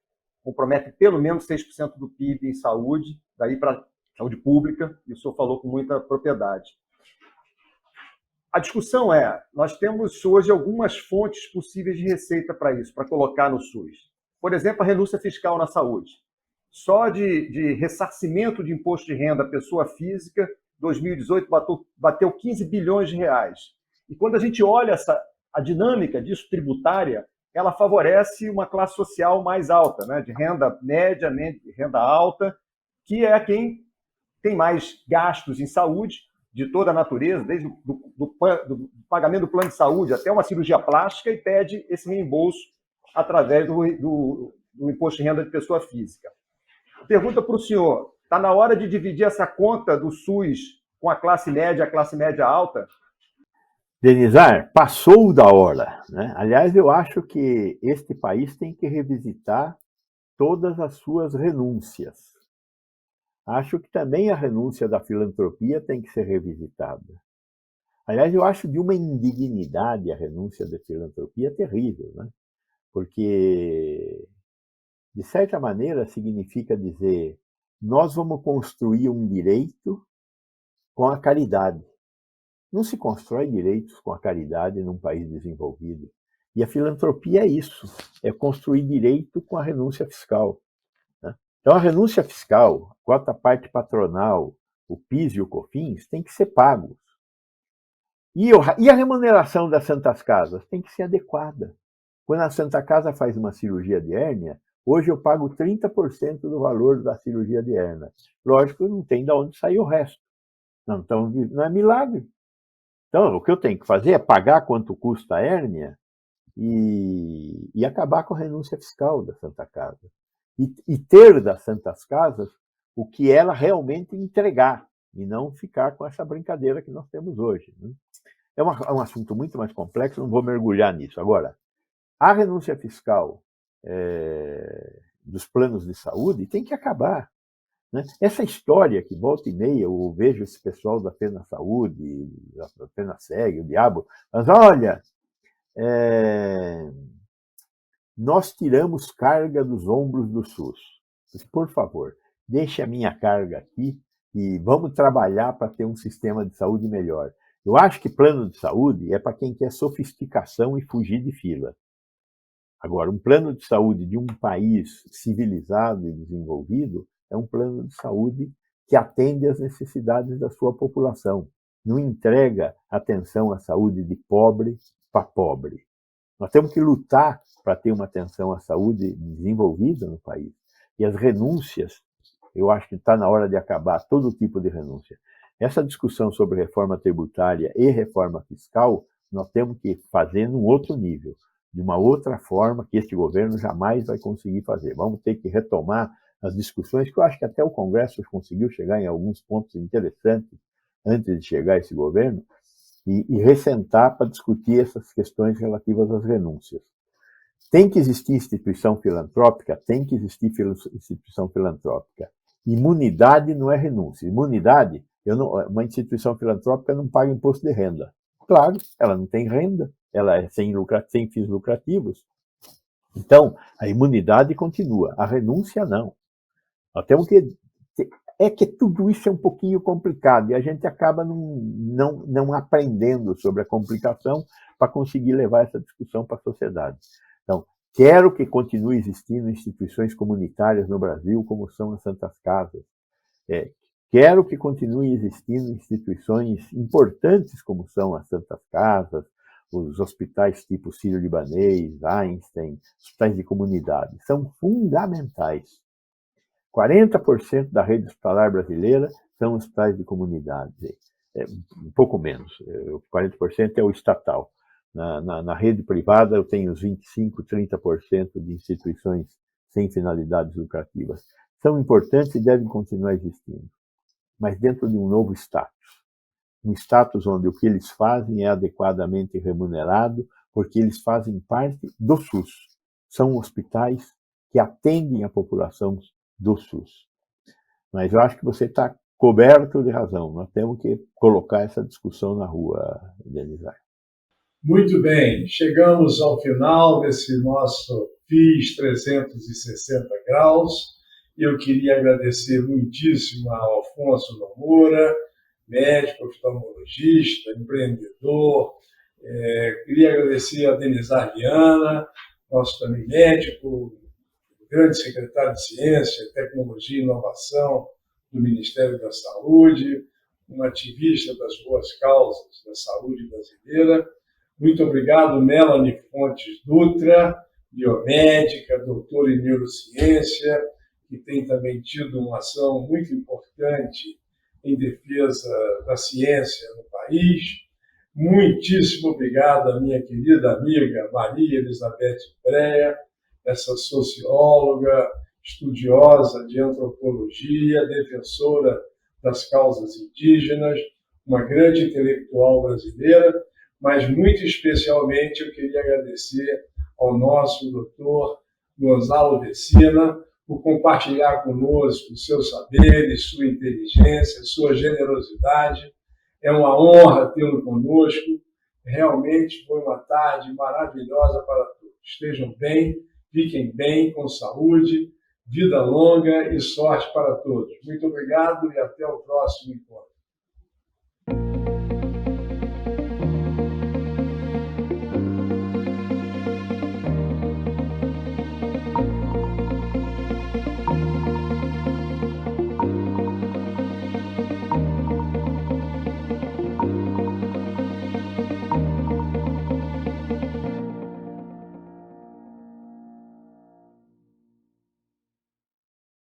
comprometem pelo menos 6% do PIB em saúde, daí para saúde pública, e o senhor falou com muita propriedade. A discussão nós temos hoje algumas fontes possíveis de receita para isso, para colocar no SUS. Por exemplo, a renúncia fiscal na saúde. Só de ressarcimento de imposto de renda à pessoa física, 2018 bateu 15 bilhões de reais. E quando a gente olha a dinâmica disso tributária, ela favorece uma classe social mais alta, né, de renda média, renda alta, que é quem tem mais gastos em saúde, de toda a natureza, desde do pagamento do plano de saúde até uma cirurgia plástica, e pede esse reembolso através do imposto de renda de pessoa física. Pergunta para o senhor, está na hora de dividir essa conta do SUS com a classe média alta? Denizar, passou da hora, né? Aliás, eu acho que este país tem que revisitar todas as suas renúncias. Acho que também a renúncia da filantropia tem que ser revisitada. Aliás, eu acho de uma indignidade a renúncia da filantropia terrível, né? Porque, de certa maneira, significa dizer: nós vamos construir um direito com a caridade. Não se constrói direitos com a caridade num país desenvolvido. E a filantropia é isso, é construir direito com a renúncia fiscal, né? Então, a renúncia fiscal, a quota parte patronal, o PIS e o COFINS, tem que ser pagos. E a remuneração das Santas Casas tem que ser adequada. Quando a Santa Casa faz uma cirurgia de hérnia, hoje eu pago 30% do valor da cirurgia de hérnia. Lógico, não tem de onde sair o resto. Então, não é milagre. Então, o que eu tenho que fazer é pagar quanto custa a hérnia e acabar com a renúncia fiscal da Santa Casa. E ter das Santas Casas o que ela realmente entregar. e não ficar com essa brincadeira que nós temos hoje, né? É um assunto muito mais complexo, não vou mergulhar nisso. Agora, a renúncia fiscal dos planos de saúde tem que acabar, né? Essa história que volta e meia eu vejo esse pessoal da Pena Saúde, da Pena Segue, o diabo, mas olha, nós tiramos carga dos ombros do SUS. Por favor, deixe a minha carga aqui e vamos trabalhar para ter um sistema de saúde melhor. Eu acho que plano de saúde é para quem quer sofisticação e fugir de fila. Agora, um plano de saúde de um país civilizado e desenvolvido é um plano de saúde que atende às necessidades da sua população. Não entrega atenção à saúde de pobre para pobre. Nós temos que lutar para ter uma atenção à saúde desenvolvida no país. E as renúncias, eu acho que está na hora de acabar todo tipo de renúncia. Essa discussão sobre reforma tributária e reforma fiscal, nós temos que fazer num outro nível, de uma outra forma que este governo jamais vai conseguir fazer. Vamos ter que retomar as discussões, que eu acho que até o Congresso conseguiu chegar em alguns pontos interessantes antes de chegar esse governo, e ressentar para discutir essas questões relativas às renúncias. Tem que existir instituição filantrópica? Tem que existir instituição filantrópica. Imunidade não é renúncia. Imunidade, uma instituição filantrópica não paga imposto de renda. Claro, ela não tem renda, ela é sem fins lucrativos. Então, a imunidade continua, a renúncia não. Nós temos que... É que tudo isso é um pouquinho complicado e a gente acaba não aprendendo sobre a complicação para conseguir levar essa discussão para a sociedade. Então, quero que continue existindo instituições comunitárias no Brasil, como são as Santas Casas. Quero que continue existindo instituições importantes, como são as Santas Casas, os hospitais tipo Sírio-Libanês, Einstein, hospitais de comunidade. São fundamentais. 40% da rede hospitalar brasileira são hospitais de comunidade. Um pouco menos, 40% é o estatal. Na rede privada eu tenho os 25%, 30% de instituições sem finalidades lucrativas. São importantes e devem continuar existindo, mas dentro de um novo status. Um status onde o que eles fazem é adequadamente remunerado, porque eles fazem parte do SUS. São hospitais que atendem a população do SUS. Mas eu acho que você está coberto de razão. Nós temos que colocar essa discussão na rua, Denizar. Muito bem, chegamos ao final desse nosso FIS 360 graus. Eu queria agradecer muitíssimo ao Afonso Nomura, médico, oftalmologista, empreendedor. Queria agradecer a Denizar Viana, nosso também médico, grande secretário de Ciência, Tecnologia e Inovação do Ministério da Saúde, um ativista das boas causas da saúde brasileira. Muito obrigado, Melanie Fontes Dutra, biomédica, doutora em neurociência, que tem também tido uma ação muito importante em defesa da ciência no país. Muitíssimo obrigado à minha querida amiga Maria Elizabeth Brea, essa socióloga, estudiosa de antropologia, defensora das causas indígenas, uma grande intelectual brasileira, mas muito especialmente eu queria agradecer ao nosso doutor Gonzalo Vecina por compartilhar conosco seus saberes, sua inteligência, sua generosidade. É uma honra tê-lo conosco. Realmente foi uma tarde maravilhosa para todos. Estejam bem, fiquem bem, com saúde, vida longa e sorte para todos. Muito obrigado e até o próximo encontro.